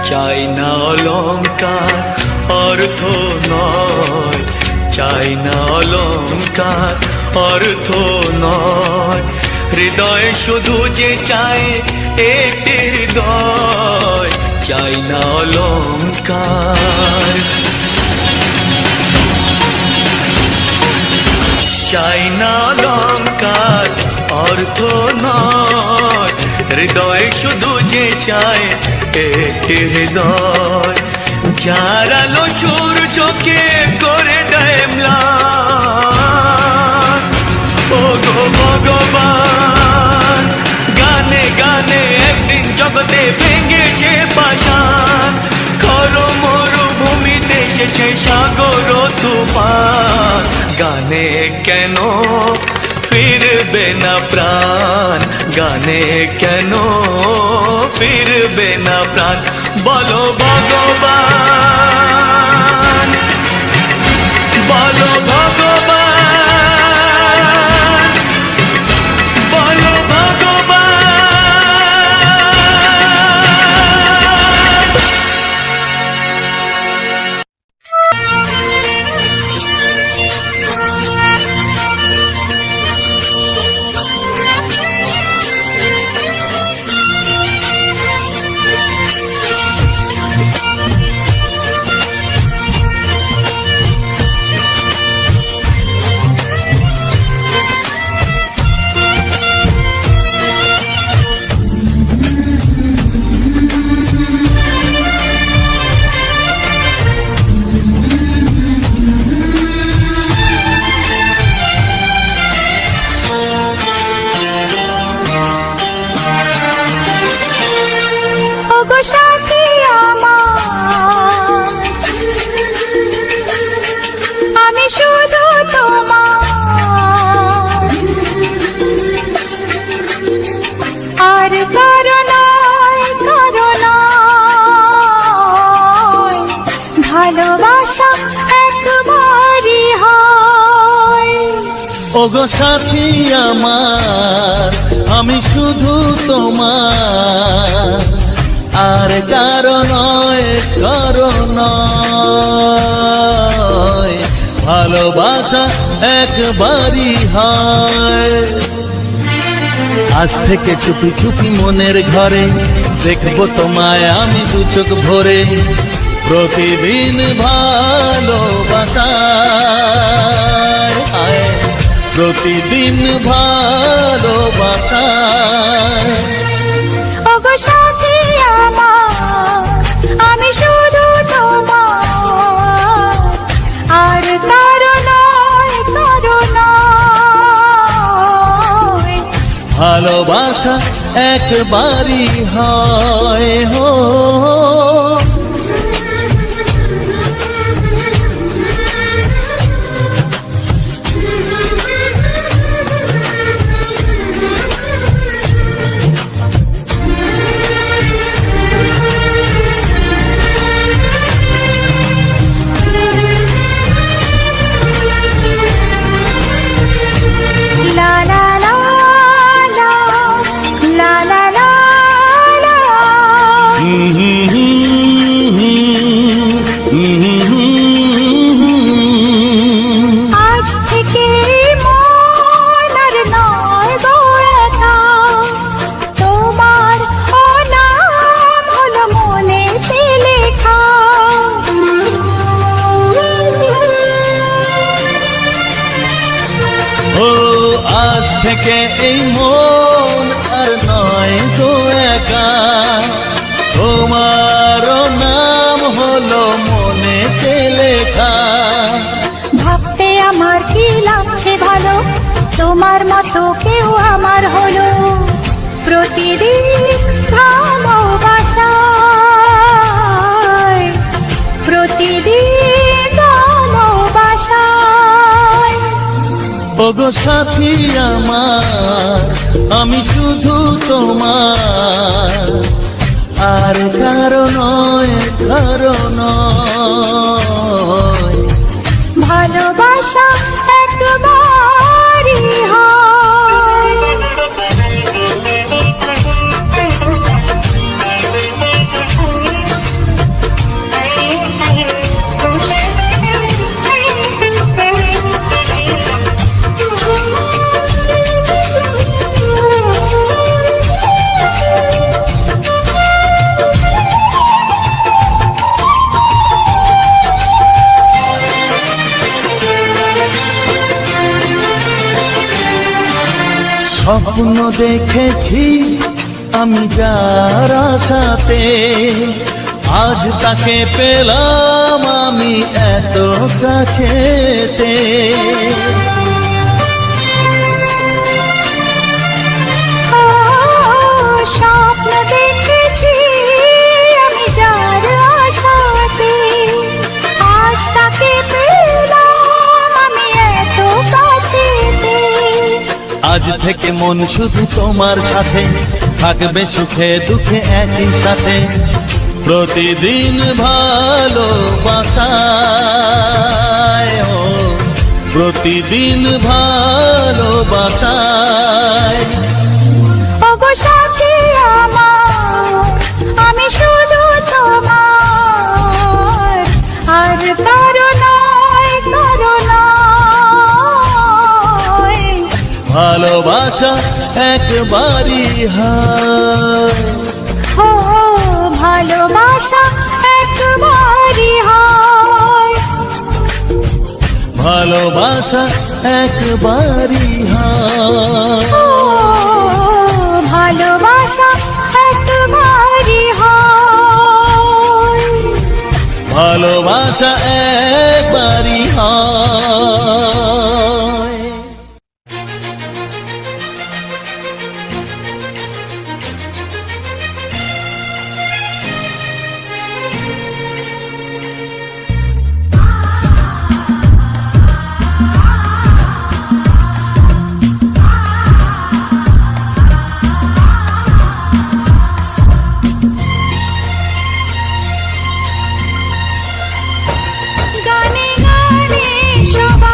চাই না অলংকার অর্থ নয়, চাই না অলংকার অর্থ নয়, হৃদয় শুধু যে চায় একটি হৃদয়, চাই না অলংকার। চাই না অলংকার অর্থ নয়, হৃদয় শুধু যে চায় একটি হৃদয়, যার আলো সূর্যকে করে দেয় ম্লান, ও গো ভগবান। গানে গানে একদিন জগতে ভেঙেছে পাষাণ, খর মরুভূমিতে এসেছে সাগর তুফান। গানে কেন ফিরবে না প্রাণ, গানে কেন ফিরবে না প্রাণ, বলো ভগবান, বলো ভগবান, বলো ভগবান। ওগো সাথী আমার আমি শুধু তোমার, আর কারো নয় কারো নয়, ভালোবাসা একবারই হয়। আজ থেকে চুপি চুপি মনের ঘরে দেখবো তোমায় আমি দু চোখ ভরে, প্রতিদিন ভালোবাসায় হায়, প্রতিদিন ভালোবাসায়। ওগো সাথী আমার আমি শুধু তোমার, আর কারো নয় কারো নয়, ভালোবাসা একবারই হয় হো। লা লা লা লা, লা লা লা লা। আজ থেকে মন আর নয় গো একা, তোমার ও নাম হলো মনেতে লেখা। ও আজ থেকে এই মন আর নয় গো একা, তোমার নাম হলো মনেতে লেখা। ভাবতে আমার কি লাগছে ভালো, তোমার মতো কেউ আমার হলো, প্রতিদিন ভালোবাসায়, প্রতিদিন ভালোবাসায়। ওগো সাথী আমার আমি শুধু তোমার, আর কারো নয় কারো নয়, ভালোবাসা একবারই হয়। স্বপ্ন দেখেছি আমি যার আশাতে, আজ তাকে পেলাম আমি এত কাছেতে। ও, স্বপ্ন দেখেছি আমি যার আশাতে, আজ তাকে পেলাম আমি এত কাছেতে। আজ থেকে মন শুধু তোমার সাথে, থাকবে সুখে দুঃখে একই সাথে, প্রতিদিন ভালোবাসায় ও, প্রতিদিন ভালোবাসায়। ওগো সাথী আমার আমি শুধু তোমার, আর কারো নয় কারো নয়, ভালোবাসা একবারই হয়। ও ভালোবাসা একবারই হয়, ভালোবাসা একবারই হয়। ও ভালোবাসা একবারই হয়, ভালোবাসা একবারই হয়। গানে গানে সবাই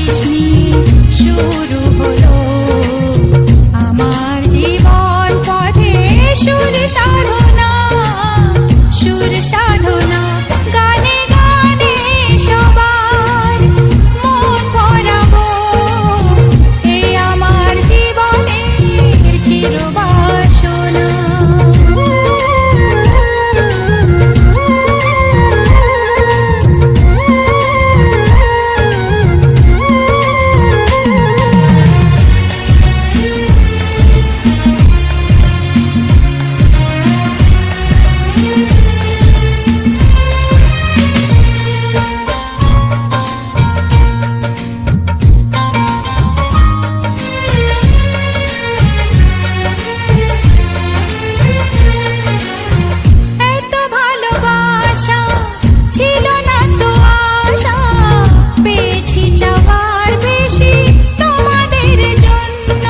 আশিস নিয়ে শুরু হলো আমার জীবন পথে সুর সাধনা, সুর সাধনা। গানে গানে সবার মন ভরাবো, এই আমার জীবনের চিরবাসনা। এত ভালোবাসা ছিল না তো আশা, পেয়েছি চাওয়ার বেশি তোমাদের জন্য।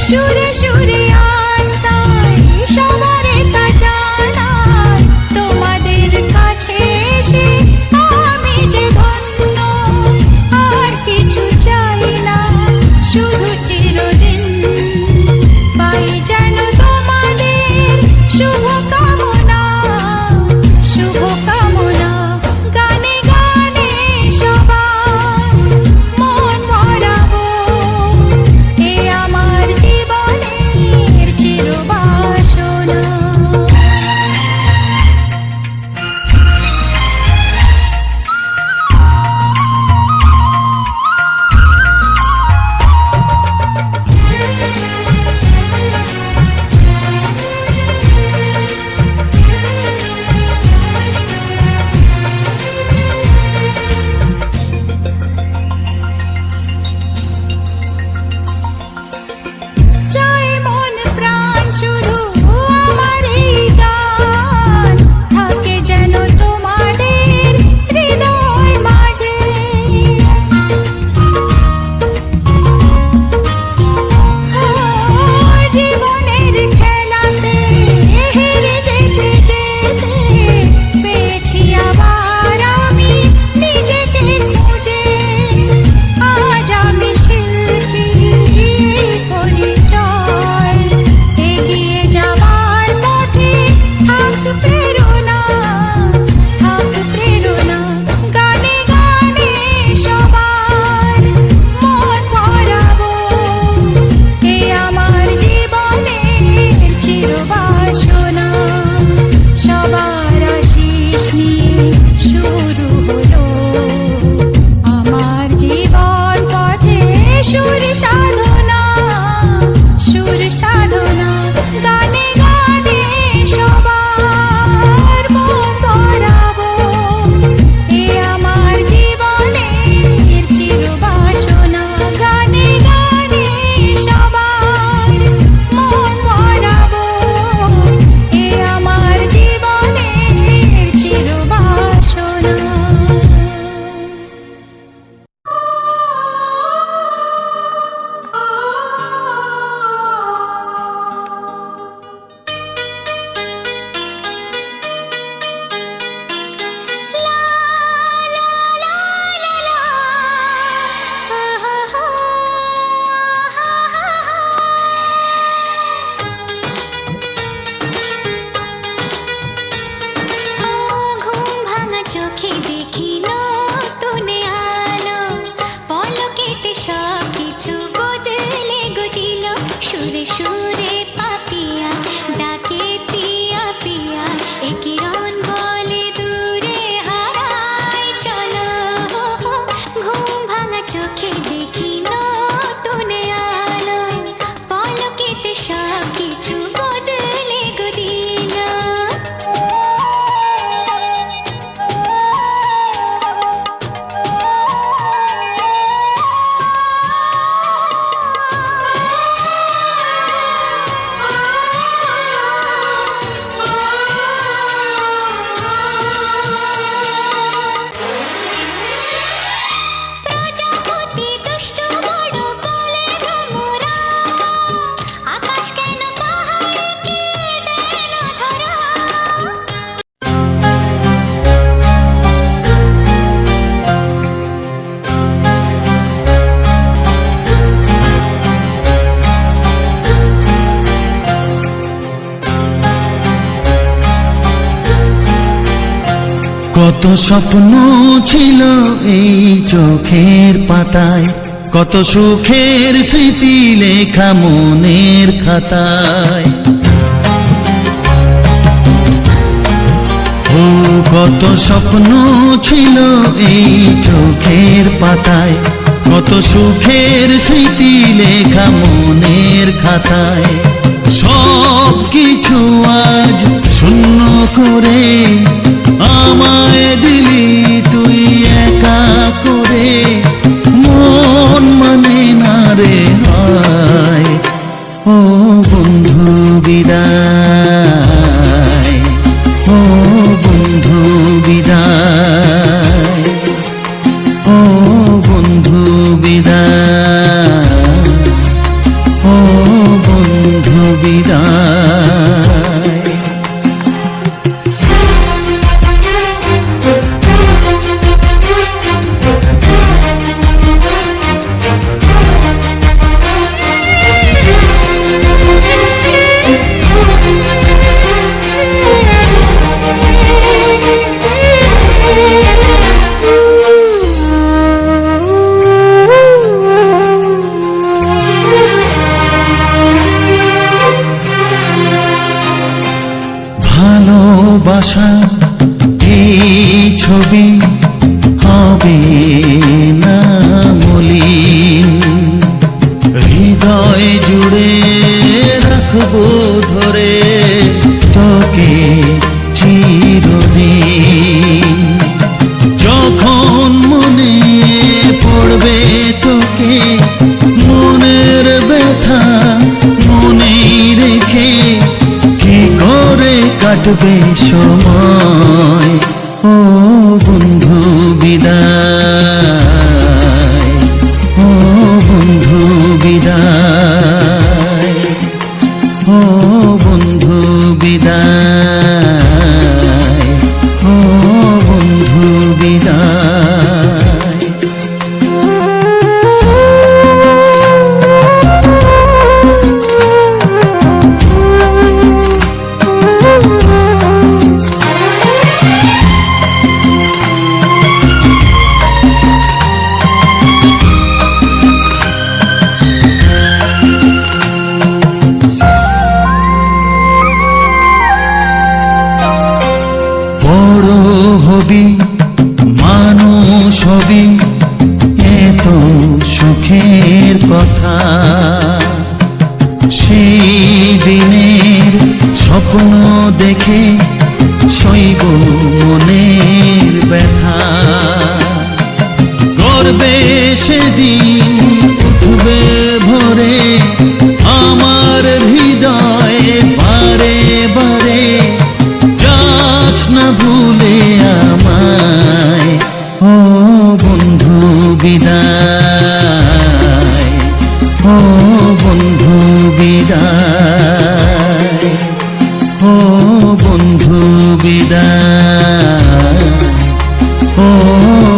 সুরে সুরে আজ তাই সবার তা জানাই, তোমাদের কাছে এসে আমি যে ধন্য। আর কিছু চাই না, শুধু চিরদিন পাই যেন তোমাদের শুভ কামনা, শুভ কামনা। গানে গানে সবার মন ভরাবো, এ আমার জীবনের চিরবাসনা। চাই মন প্রাণ শুধু আমার এই গান, থাকে যেন তোমাদের হৃদয় মাঝে। জীবনের খেলাতে হেরে যেতে যেতে পেয়েছি আবার আমি নিজেকে খুঁজে। আজ আমি শিল্পী পরিচয়, এগিয়ে যাওয়ার পথে থাক প্রেরণা, থাক প্রেরণা। গানে গানে সবার মন ভরাবো, এ আমার জীবনের চিরবাসনা। সবার আশিস নিয়ে শুরু হলো আমার জীবন পথে সুর সাধনা, সুর সাধনা। গানে গানে সবার মন ভরাবো, এ আমার জীবনের চিরবাসনা। গানে গানে সবার মন ভরাবো, এ আমার জীবনের চিরবাসনা। কত স্বপ্ন ছিল এই চোখের পাতায়, কত সুখের স্মৃতি লেখা মনের খাতায়। ও কত স্বপ্ন ছিল এই চোখের পাতায়, কত সুখের স্মৃতি লেখা মনের খাতায়। সব কিছু আজ শূন্য করে আমায় দিলি তুই একা করে, মন মানে না রে হয়। ও বন্ধু বিদায়, ও বন্ধু বিদায়, ও বন্ধু বিদায়, ও বন্ধু বিদায়। ভালোবাসা এই ছবি হবে না মলিন, হৃদয় জুড়ে রাখবো ধরে তোকে চিরদিন। যখন মনে পড়বে তোকে মনের ব্যথা মনেই রেখে, কি করে কাটবে সময়। ও বন্ধু বিদায়, ও বন্ধু বিদায়, ও বন্ধু বিদায়, ও বন্ধু বিদায়। বড় হবি মানুষ হবি এত সুখের কথা, সেই দিনের স্বপ্ন দেখে সইব মনের ব্যথা। গর্বে সেদিন উঠবে ভরে আমার হৃদয়ে বারে বারে, যাস না ভুলে আমায়। ও বন্ধু বিদায়, ও বন্ধু বিদায়, ও বন্ধু বিদায়, ও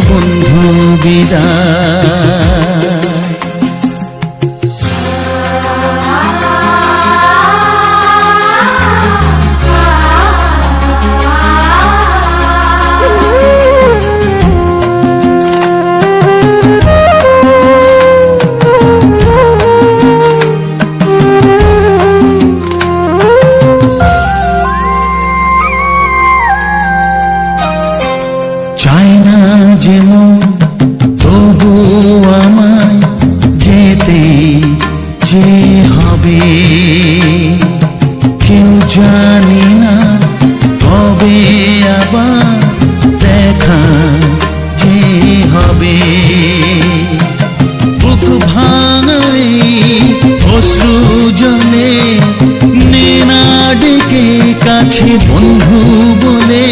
বন্ধু বিদায়। চাই না যেমন তবু আমায় যেতে যে হবে, কেউ জানি না কবে আবার দেখা যে হবে। বুক ভাঙাই অশ্রু জলে নে না ডেকে কাছে বন্ধু বলে,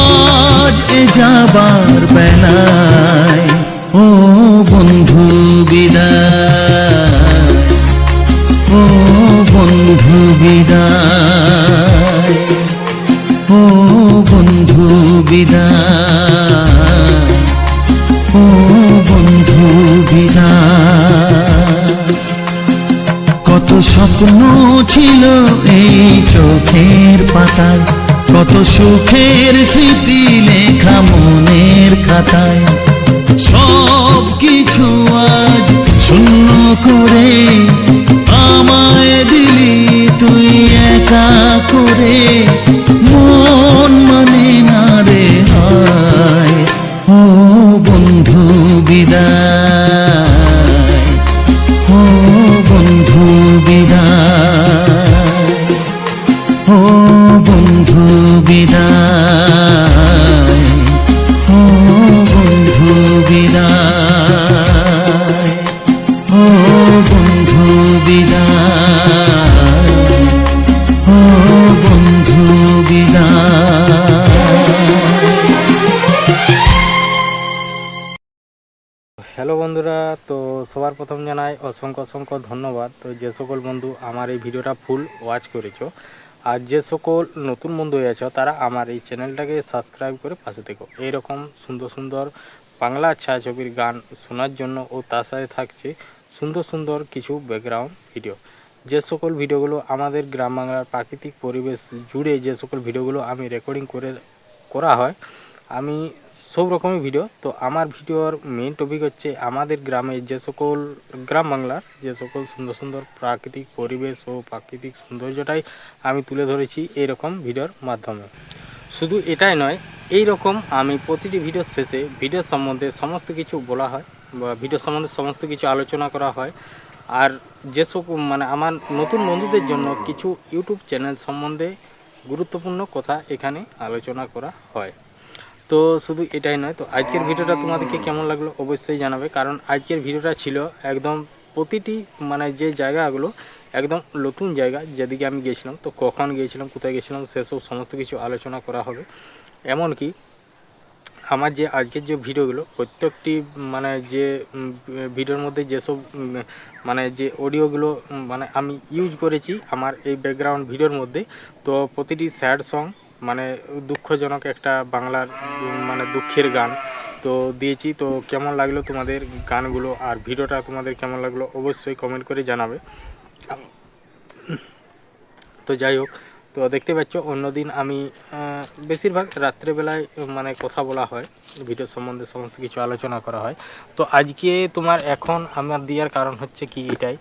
আজ এ যাবার বেলায়। ও বন্ধু বিদায়, ও বন্ধু বিদায়, ও বন্ধু বিদায়, ও বন্ধু বিদায়। কত স্বপ্ন ছিল এই চোখের পাতায়, কত সুখের স্মৃতি খাতায় সব কিছু আজ শূন্য করে আমায় দিলি তুই একা করে মন মানে না রে হায় ও বন্ধু বিদায় ও বন্ধু বিদায় ও বন্ধু বিদায় ও বন্ধু বিদায় ও বন্ধু বিদায় ও বন্ধু বিদায়। হ্যালো বন্ধুরা, তো সবার প্রথম জানাই অসংখ্য অসংখ্য ধন্যবাদ। তো যে সকল বন্ধু আমার এই ভিডিওটা ফুল ওয়াচ করেছো, আর যে সকল নতুন বন্ধু হয়েছ তারা আমার এই চ্যানেলটাকে সাবস্ক্রাইব করে পাশে থেকো। এইরকম সুন্দর সুন্দর বাংলা ছায়াছবির গান শোনার জন্য ও তার সাথে থাকছে সুন্দর সুন্দর কিছু ব্যাকগ্রাউন্ড ভিডিও। যে সকল ভিডিওগুলো আমাদের গ্রাম বাংলার প্রাকৃতিক পরিবেশ জুড়ে যে সকল ভিডিওগুলো আমি রেকর্ডিং করা হয়, আমি সব রকমের ভিডিও। তো আমার ভিডিওর মেইন টপিক হচ্ছে আমাদের গ্রামে যে সকল গ্রাম বাংলার যে সকল সুন্দর সুন্দর প্রাকৃতিক পরিবেশ ও প্রাকৃতিক সৌন্দর্যটাই আমি তুলে ধরেছি এইরকম ভিডিওর মাধ্যমে। শুধু এটাই নয়, এই রকম আমি প্রতিটি ভিডিওর শেষে ভিডিও সম্বন্ধে সমস্ত কিছু বলা হয় বা ভিডিও সম্বন্ধে সমস্ত কিছু আলোচনা করা হয়। আর যে সকল আমার নতুন বন্ধুদের জন্য কিছু ইউটিউব চ্যানেল সম্বন্ধে গুরুত্বপূর্ণ কথা এখানে আলোচনা করা হয়। তো শুধু এটাই নয়, তো আজকের ভিডিওটা তোমাদেরকে কেমন লাগলো অবশ্যই জানাবে, কারণ আজকের ভিডিওটা ছিল একদম প্রতিটি যে জায়গাগুলো একদম নতুন জায়গা যেদিকে আমি গিয়েছিলাম, তো কখন গিয়েছিলাম, কোথায় গিয়েছিলাম, সেসব সমস্ত কিছু আলোচনা করা হবে। এমনকি আমার যে আজকের যে ভিডিওগুলো প্রত্যেকটি যে ভিডিওর মধ্যে যেসব যে অডিওগুলো আমি ইউজ করেছি আমার এই ব্যাকগ্রাউন্ড ভিডিওর মধ্যে, তো প্রতিটি স্যাড সং দুঃখজনক একটা বাংলার দুঃখের গান তো দিয়েছি। তো কেমন লাগলো তোমাদের গানগুলো আর ভিডিওটা তোমাদের কেমন লাগলো অবশ্যই কমেন্ট করে জানাবে। তো যাই হোক, তো দেখতে পাচ্ছ অন্যদিন আমি বেশিরভাগ রাত্রেবেলায় কথা বলা হয়, ভিডিও সম্বন্ধে সমস্ত কিছু আলোচনা করা হয়। তো আজকে তোমার এখন আমার দেওয়ার কারণ হচ্ছে কি এটাই,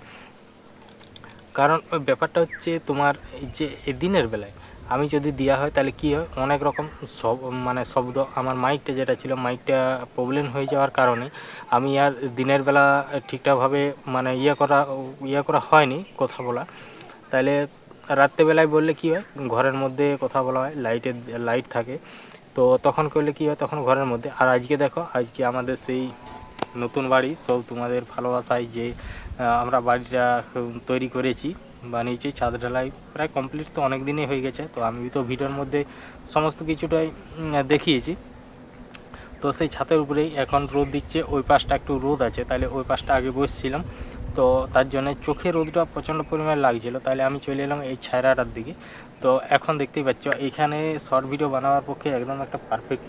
কারণ ব্যাপারটা হচ্ছে তোমার যে দিনের বেলায় আমি যদি দেওয়া হয় তাহলে কী হয়, অনেক রকম শব্দ আমার মাইকটা যেটা ছিল মাইকটা প্রবলেম হয়ে যাওয়ার কারণে আমি আর দিনের বেলা ঠিকঠাকভাবে ইয়ে করা হয়নি কথা বলা। তাহলে রাত্রেবেলায় বললে কী হয়, ঘরের মধ্যে কথা বলা হয়, লাইট থাকে, তো তখন করলে কী হয়, তখন ঘরের মধ্যে। আর আজকে দেখো, আজকে আমাদের সেই নতুন বাড়ি সব তোমাদের ভালোবাসায় যে আমরা বাড়িটা তৈরি করেছি, বানিয়েছি, ছাদ ঢালাই প্রায় কমপ্লিট তো অনেক দিনই হয়ে গেছে। তো আমি তো ভিডিওর মধ্যে সমস্ত কিছুটাই দেখিয়েছি। তো সেই ছাদের উপরেই এখন রোদ দিচ্ছে, ওই পাশটা একটু রোদ আছে, তাহলে ওই পাশটা আগে বসছিলাম, তো তার জন্য চোখে রোদটা প্রচণ্ড পরিমাণে লাগছিল, তাহলে আমি চলে এলাম এই ছায়রাটার দিকে। তো এখন দেখতেই পাচ্ছ এখানে শর্ট ভিডিও বানাবার পক্ষে একদম একটা পারফেক্ট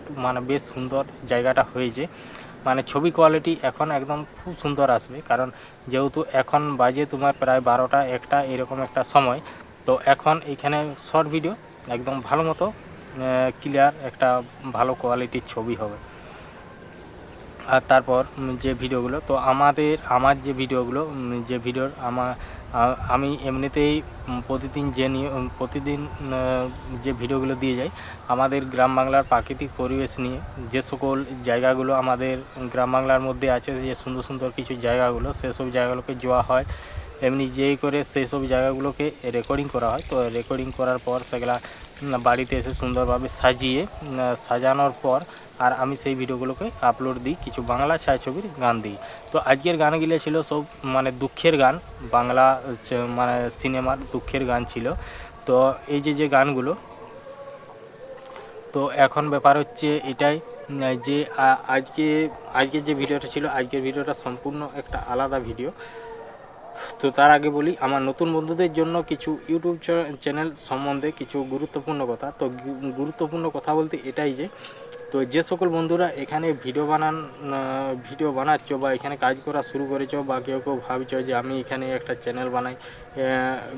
বেশ সুন্দর জায়গাটা হয়েছে। ছবি কোয়ালিটি এখন একদম খুব সুন্দর আসবে, কারণ যেহেতু এখন বাজে তোমার প্রায় 12টা 1টা এরকম একটা সময়। তো এখন এইখানে শর্ট ভিডিও একদম ভালো মতো ক্লিয়ার একটা ভালো কোয়ালিটির ছবি হবে। আর তারপর যে ভিডিওগুলো তো আমার যে ভিডিওগুলো আমি এমনিতেই প্রতিদিন যে ভিডিওগুলো দিয়ে যাই আমাদের গ্রাম বাংলার প্রাকৃতিক পরিবেশ নিয়ে, যে সকল জায়গাগুলো আমাদের গ্রাম বাংলার মধ্যে আছে, যে সুন্দর সুন্দর কিছু জায়গাগুলো সেসব জায়গাগুলোকে যাওয়া হয়, এমনি যেই করে সেই সব জায়গাগুলোকে রেকর্ডিং করা হয়। তো রেকর্ডিং করার পর সেগুলা বাড়িতে এসে সুন্দরভাবে সাজানোর পর আর আমি সেই ভিডিওগুলোকে আপলোড দিই, কিছু বাংলা ছায়াছবির গান দিই। তো আজকের গানগুলো ছিল সব দুঃখের গান, বাংলা সিনেমার দুঃখের গান ছিল। তো এই যে গানগুলো, তো এখন ব্যাপার হচ্ছে এটাই যে আজকের যে ভিডিওটা ছিল, আজকের ভিডিওটা সম্পূর্ণ একটা আলাদা ভিডিও। তো তার আগে বলি আমার নতুন বন্ধুদের জন্য কিছু ইউটিউব চ্যানেল সম্বন্ধে কিছু গুরুত্বপূর্ণ কথা। তো গুরুত্বপূর্ণ কথা বলতে এটাই যে তো যে সকল বন্ধুরা এখানে ভিডিও বানাচ্ছ বা এখানে কাজ করা শুরু করেছো, বা কেউ কেউ ভাবছো যে আমি এখানে একটা চ্যানেল বানাই,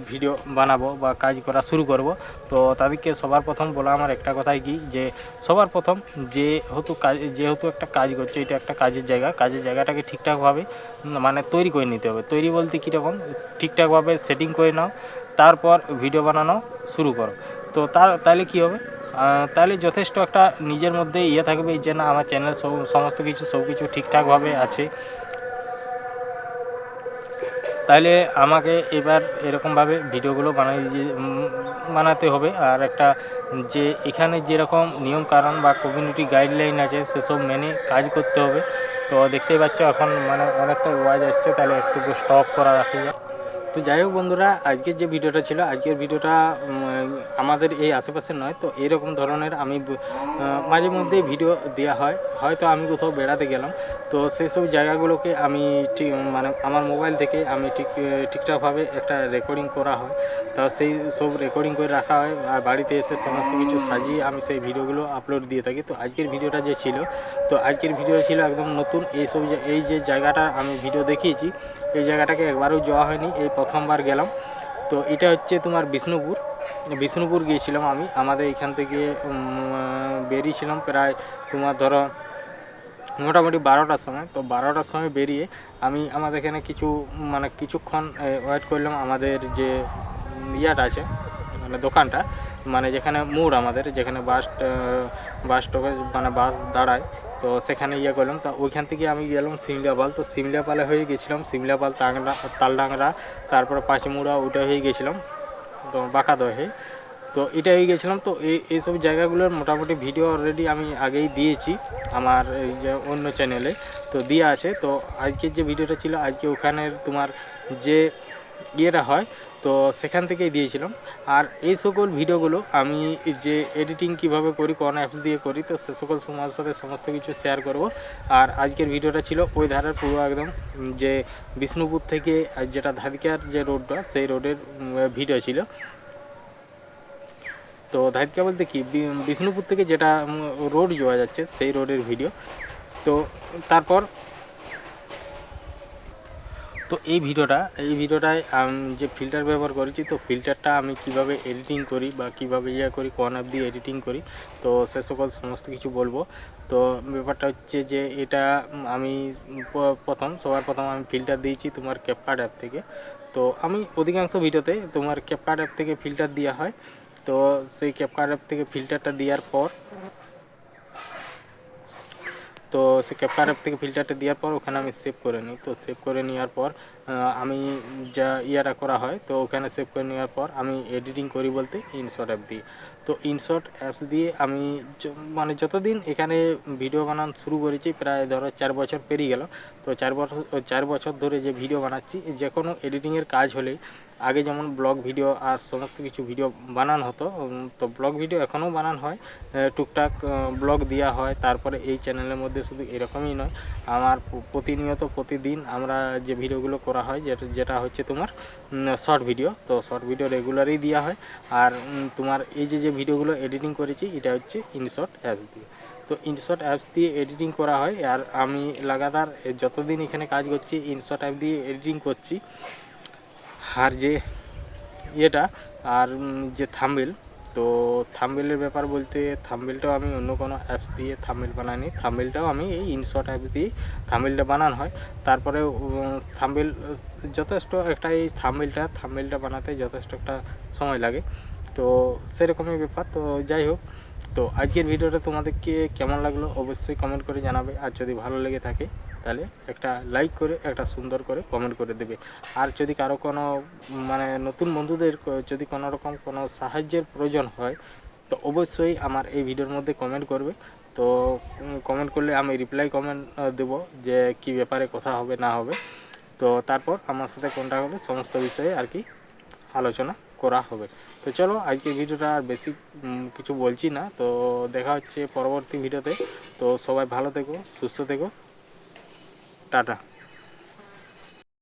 ভিডিও বানাবো বা কাজ করা শুরু করব, তো তাদেরকে সবার প্রথম বলা আমার একটা কথাই কি, যে সবার প্রথম যেহেতু একটা কাজ করছো, এটা একটা কাজের জায়গাটাকে ঠিকঠাকভাবে মানে তৈরি করে নিতে হবে। তৈরি বলতে কীরকম, ঠিকঠাকভাবে সেটিং করে নাও, তারপর ভিডিও বানানো শুরু করো। তো তাহলে কী হবে, তাহলে যথেষ্ট একটা নিজের মধ্যে থাকবে যে না, আমার চ্যানেল সমস্ত কিছু সব কিছু ঠিকঠাকভাবে আছে। তাহলে আমাকে এবার এরকমভাবে ভিডিওগুলো বানাতে হবে। আর একটা যে এখানে যেরকম নিয়মকানুন বা কমিউনিটি গাইডলাইন আছে সেসব মেনে কাজ করতে হবে। তো দেখতেই পাচ্ছ এখন মানে অনেকটা ওয়াজ আসছে, তাহলে একটু স্টপ করা রাখি যায়। তো যাই হোক বন্ধুরা, আজকের যে ভিডিওটা ছিল, আজকের ভিডিওটা আমাদের এই আশেপাশে নয়, তো এরকম ধরনের আমি মাঝে মধ্যে ভিডিও দেওয়া হয়। হয়তো আমি কোথাও বেড়াতে গেলাম, তো সেসব জায়গাগুলোকে আমি মানে আমার মোবাইল থেকে আমি ঠিকঠাকভাবে একটা রেকর্ডিং করা হয়, তা সেই সব রেকর্ডিং করে রাখা হয়, আর বাড়িতে এসে সমস্ত কিছু সাজিয়ে আমি সেই ভিডিওগুলো আপলোড দিয়ে থাকি। তো আজকের ভিডিওটা যে ছিল, তো আজকের ভিডিও ছিল একদম নতুন। এই যে জায়গাটা আমি ভিডিও দেখিয়েছি, এই জায়গাটাকে একবারও যাওয়া হয়নি, এই প্রথমবার গেলাম। তো এটা হচ্ছে তোমার বিষ্ণুপুর গিয়েছিলাম আমি। আমাদের এখান থেকে বেরিয়েছিলাম প্রায় তোমার ধরো মোটামুটি 12টার সময়। তো 12টার সময় বেরিয়ে আমি আমাদের এখানে কিছুক্ষণ ওয়েট করলাম। আমাদের যে ইয়াটা আছে মানে দোকানটা, মানে যেখানে মোড় আমাদের, যেখানে বাস স্টপেজ মানে বাস দাঁড়ায়, তো সেখানে করলাম। তো ওইখান থেকে আমি গেলাম সিমলাপাল। তো সিমলাপালে হয়ে গেছিলাম, সিমলাপাল তালডাংরা, তারপরে পাঁচমুড়া, ওইটা হয়ে গেছিলাম, তো বাঁকাদহ হয়ে। তো এটা হয়ে গেছিলাম। তো এইসব জায়গাগুলোর মোটামুটি ভিডিও অলরেডি আমি আগেই দিয়েছি আমার এই যে অন্য চ্যানেলে, তো দেওয়া আছে। তো আজকের যে ভিডিওটা ছিল, আজকে ওখানের তোমার যে হয়, তো সেখান থেকেই দিয়েছিলাম। আর এই সকল ভিডিওগুলো আমি যে এডিটিং কিভাবে করি, কোন অ্যাপস দিয়ে করি, তো সে সকল সময়ের সাথে সমস্ত কিছু শেয়ার করব। আর আজকের ভিডিওটা ছিল ওই ধারের পুরো একদম যে বিষ্ণুপুর থেকে যেটা ধাদিকার যে রোডটা, সেই রোডের ভিডিও ছিল। তো ধাদিকা বলতে কি, বিষ্ণুপুর থেকে যেটা রোড যাওয়া যাচ্ছে সেই রোডের ভিডিও। তো তারপর এই ভিডিওটায় আমি যে ফিল্টার ব্যবহার করেছি, তো ফিল্টারটা আমি কিভাবে এডিটিং করি বা কিভাবে করি, কোন অ্যাপ দিয়ে এডিটিং করি, তো সে সকল সমস্ত কিছু বলবো। তো ব্যাপারটা হচ্ছে যে এটা আমি সবার প্রথম আমি ফিল্টার দিয়েছি তোমার ক্যাপকাট অ্যাপ থেকে। তো আমি অধিকাংশ ভিডিওতে তোমার ক্যাপকাট অ্যাপ থেকে ফিল্টার দেওয়া হয়। তো সেই ক্যাপকাট অ্যাপ থেকে ফিল্টারটা দেওয়ার পর, তো সে ক্যাপকাট অ্যাপ থেকে ফিল্টারটা দেওয়ার পর ওখানে আমি সেভ করে নিই। তো সেভ করে নেওয়ার পর আমি যা করা হয়, তো ওখানে সেভ করে নেওয়ার পর আমি এডিটিং করি বলতে ইনশট অ্যাপ দিয়ে। তো ইনশট অ্যাপস দিয়ে আমি মানে যতদিন এখানে ভিডিও বানানো শুরু করেছি, প্রায় ধরো 4 বছর পেরিয়ে গেল। তো 4 বছর ধরে যে ভিডিও বানাচ্ছি, যে কোনো এডিটিংয়ের কাজ হলে আগে যেমন ব্লগ ভিডিও আর সমস্ত কিছু ভিডিও বানানো হতো, তো ব্লগ ভিডিও এখনও বানানো হয়, টুকটাক ব্লগ দেওয়া হয়। তারপরে এই চ্যানেলের মধ্যে শুধু এরকমই নয়, আমার প্রতিদিন আমরা যে ভিডিওগুলো করা হয়, যেটা হচ্ছে তোমার শর্ট ভিডিও, তো শর্ট ভিডিও রেগুলারই দেওয়া হয়। আর তোমার এই যে ভিডিওগুলো এডিটিং করেছি, এটা হচ্ছে ইনশট অ্যাপস দিয়ে। তো ইনশট অ্যাপস দিয়ে এডিটিং করা হয়। আর আমি লাগাতার যতদিন এখানে কাজ করছি ইনশট অ্যাপ দিয়ে এডিটিং করছি। আর যে আর যে থাম্বনেল, তো থাম্বনেলের ব্যাপার বলতে, থাম্বনেলটাও আমি অন্য কোনো অ্যাপস দিয়ে থাম্বনেল বানাইনি, থাম্বনেলটাও আমি এই ইনশট অ্যাপস দিয়ে থাম্বনেলটা বানানো হয়। তারপরে থাম্বনেল যথেষ্ট একটা, এই থাম্বনেলটা বানাতে যথেষ্ট একটা সময় লাগে। তো সেরকমই ব্যাপার। তো যাই হোক, তো আজকের ভিডিওটা তোমাদেরকে কেমন লাগলো অবশ্যই কমেন্ট করে জানাবে। আর যদি ভালো লেগে থাকে তাহলে একটা লাইক করে একটা সুন্দর করে কমেন্ট করে দেবে। আর যদি কারো কোনো মানে নতুন বন্ধুদের যদি কোনো রকম কোনো সাহায্যের প্রয়োজন হয়, তো অবশ্যই আমার এই ভিডিওর মধ্যে কমেন্ট করবে। তো কমেন্ট করলে আমি রিপ্লাই কমেন্ট দেবো যে কি ব্যাপারে কথা হবে না হবে। তো তারপর আমার সাথে কন্ট্যাক্ট হলে সমস্ত বিষয়ে আর কি আলোচনা করা হবে। তো চলো, আজকের ভিডিওটা আর বেশি কিছু বলছি না। তো দেখা হচ্ছে পরবর্তী ভিডিওতে। তো সবাই ভালো থেকো, সুস্থ থেকো, টাটা।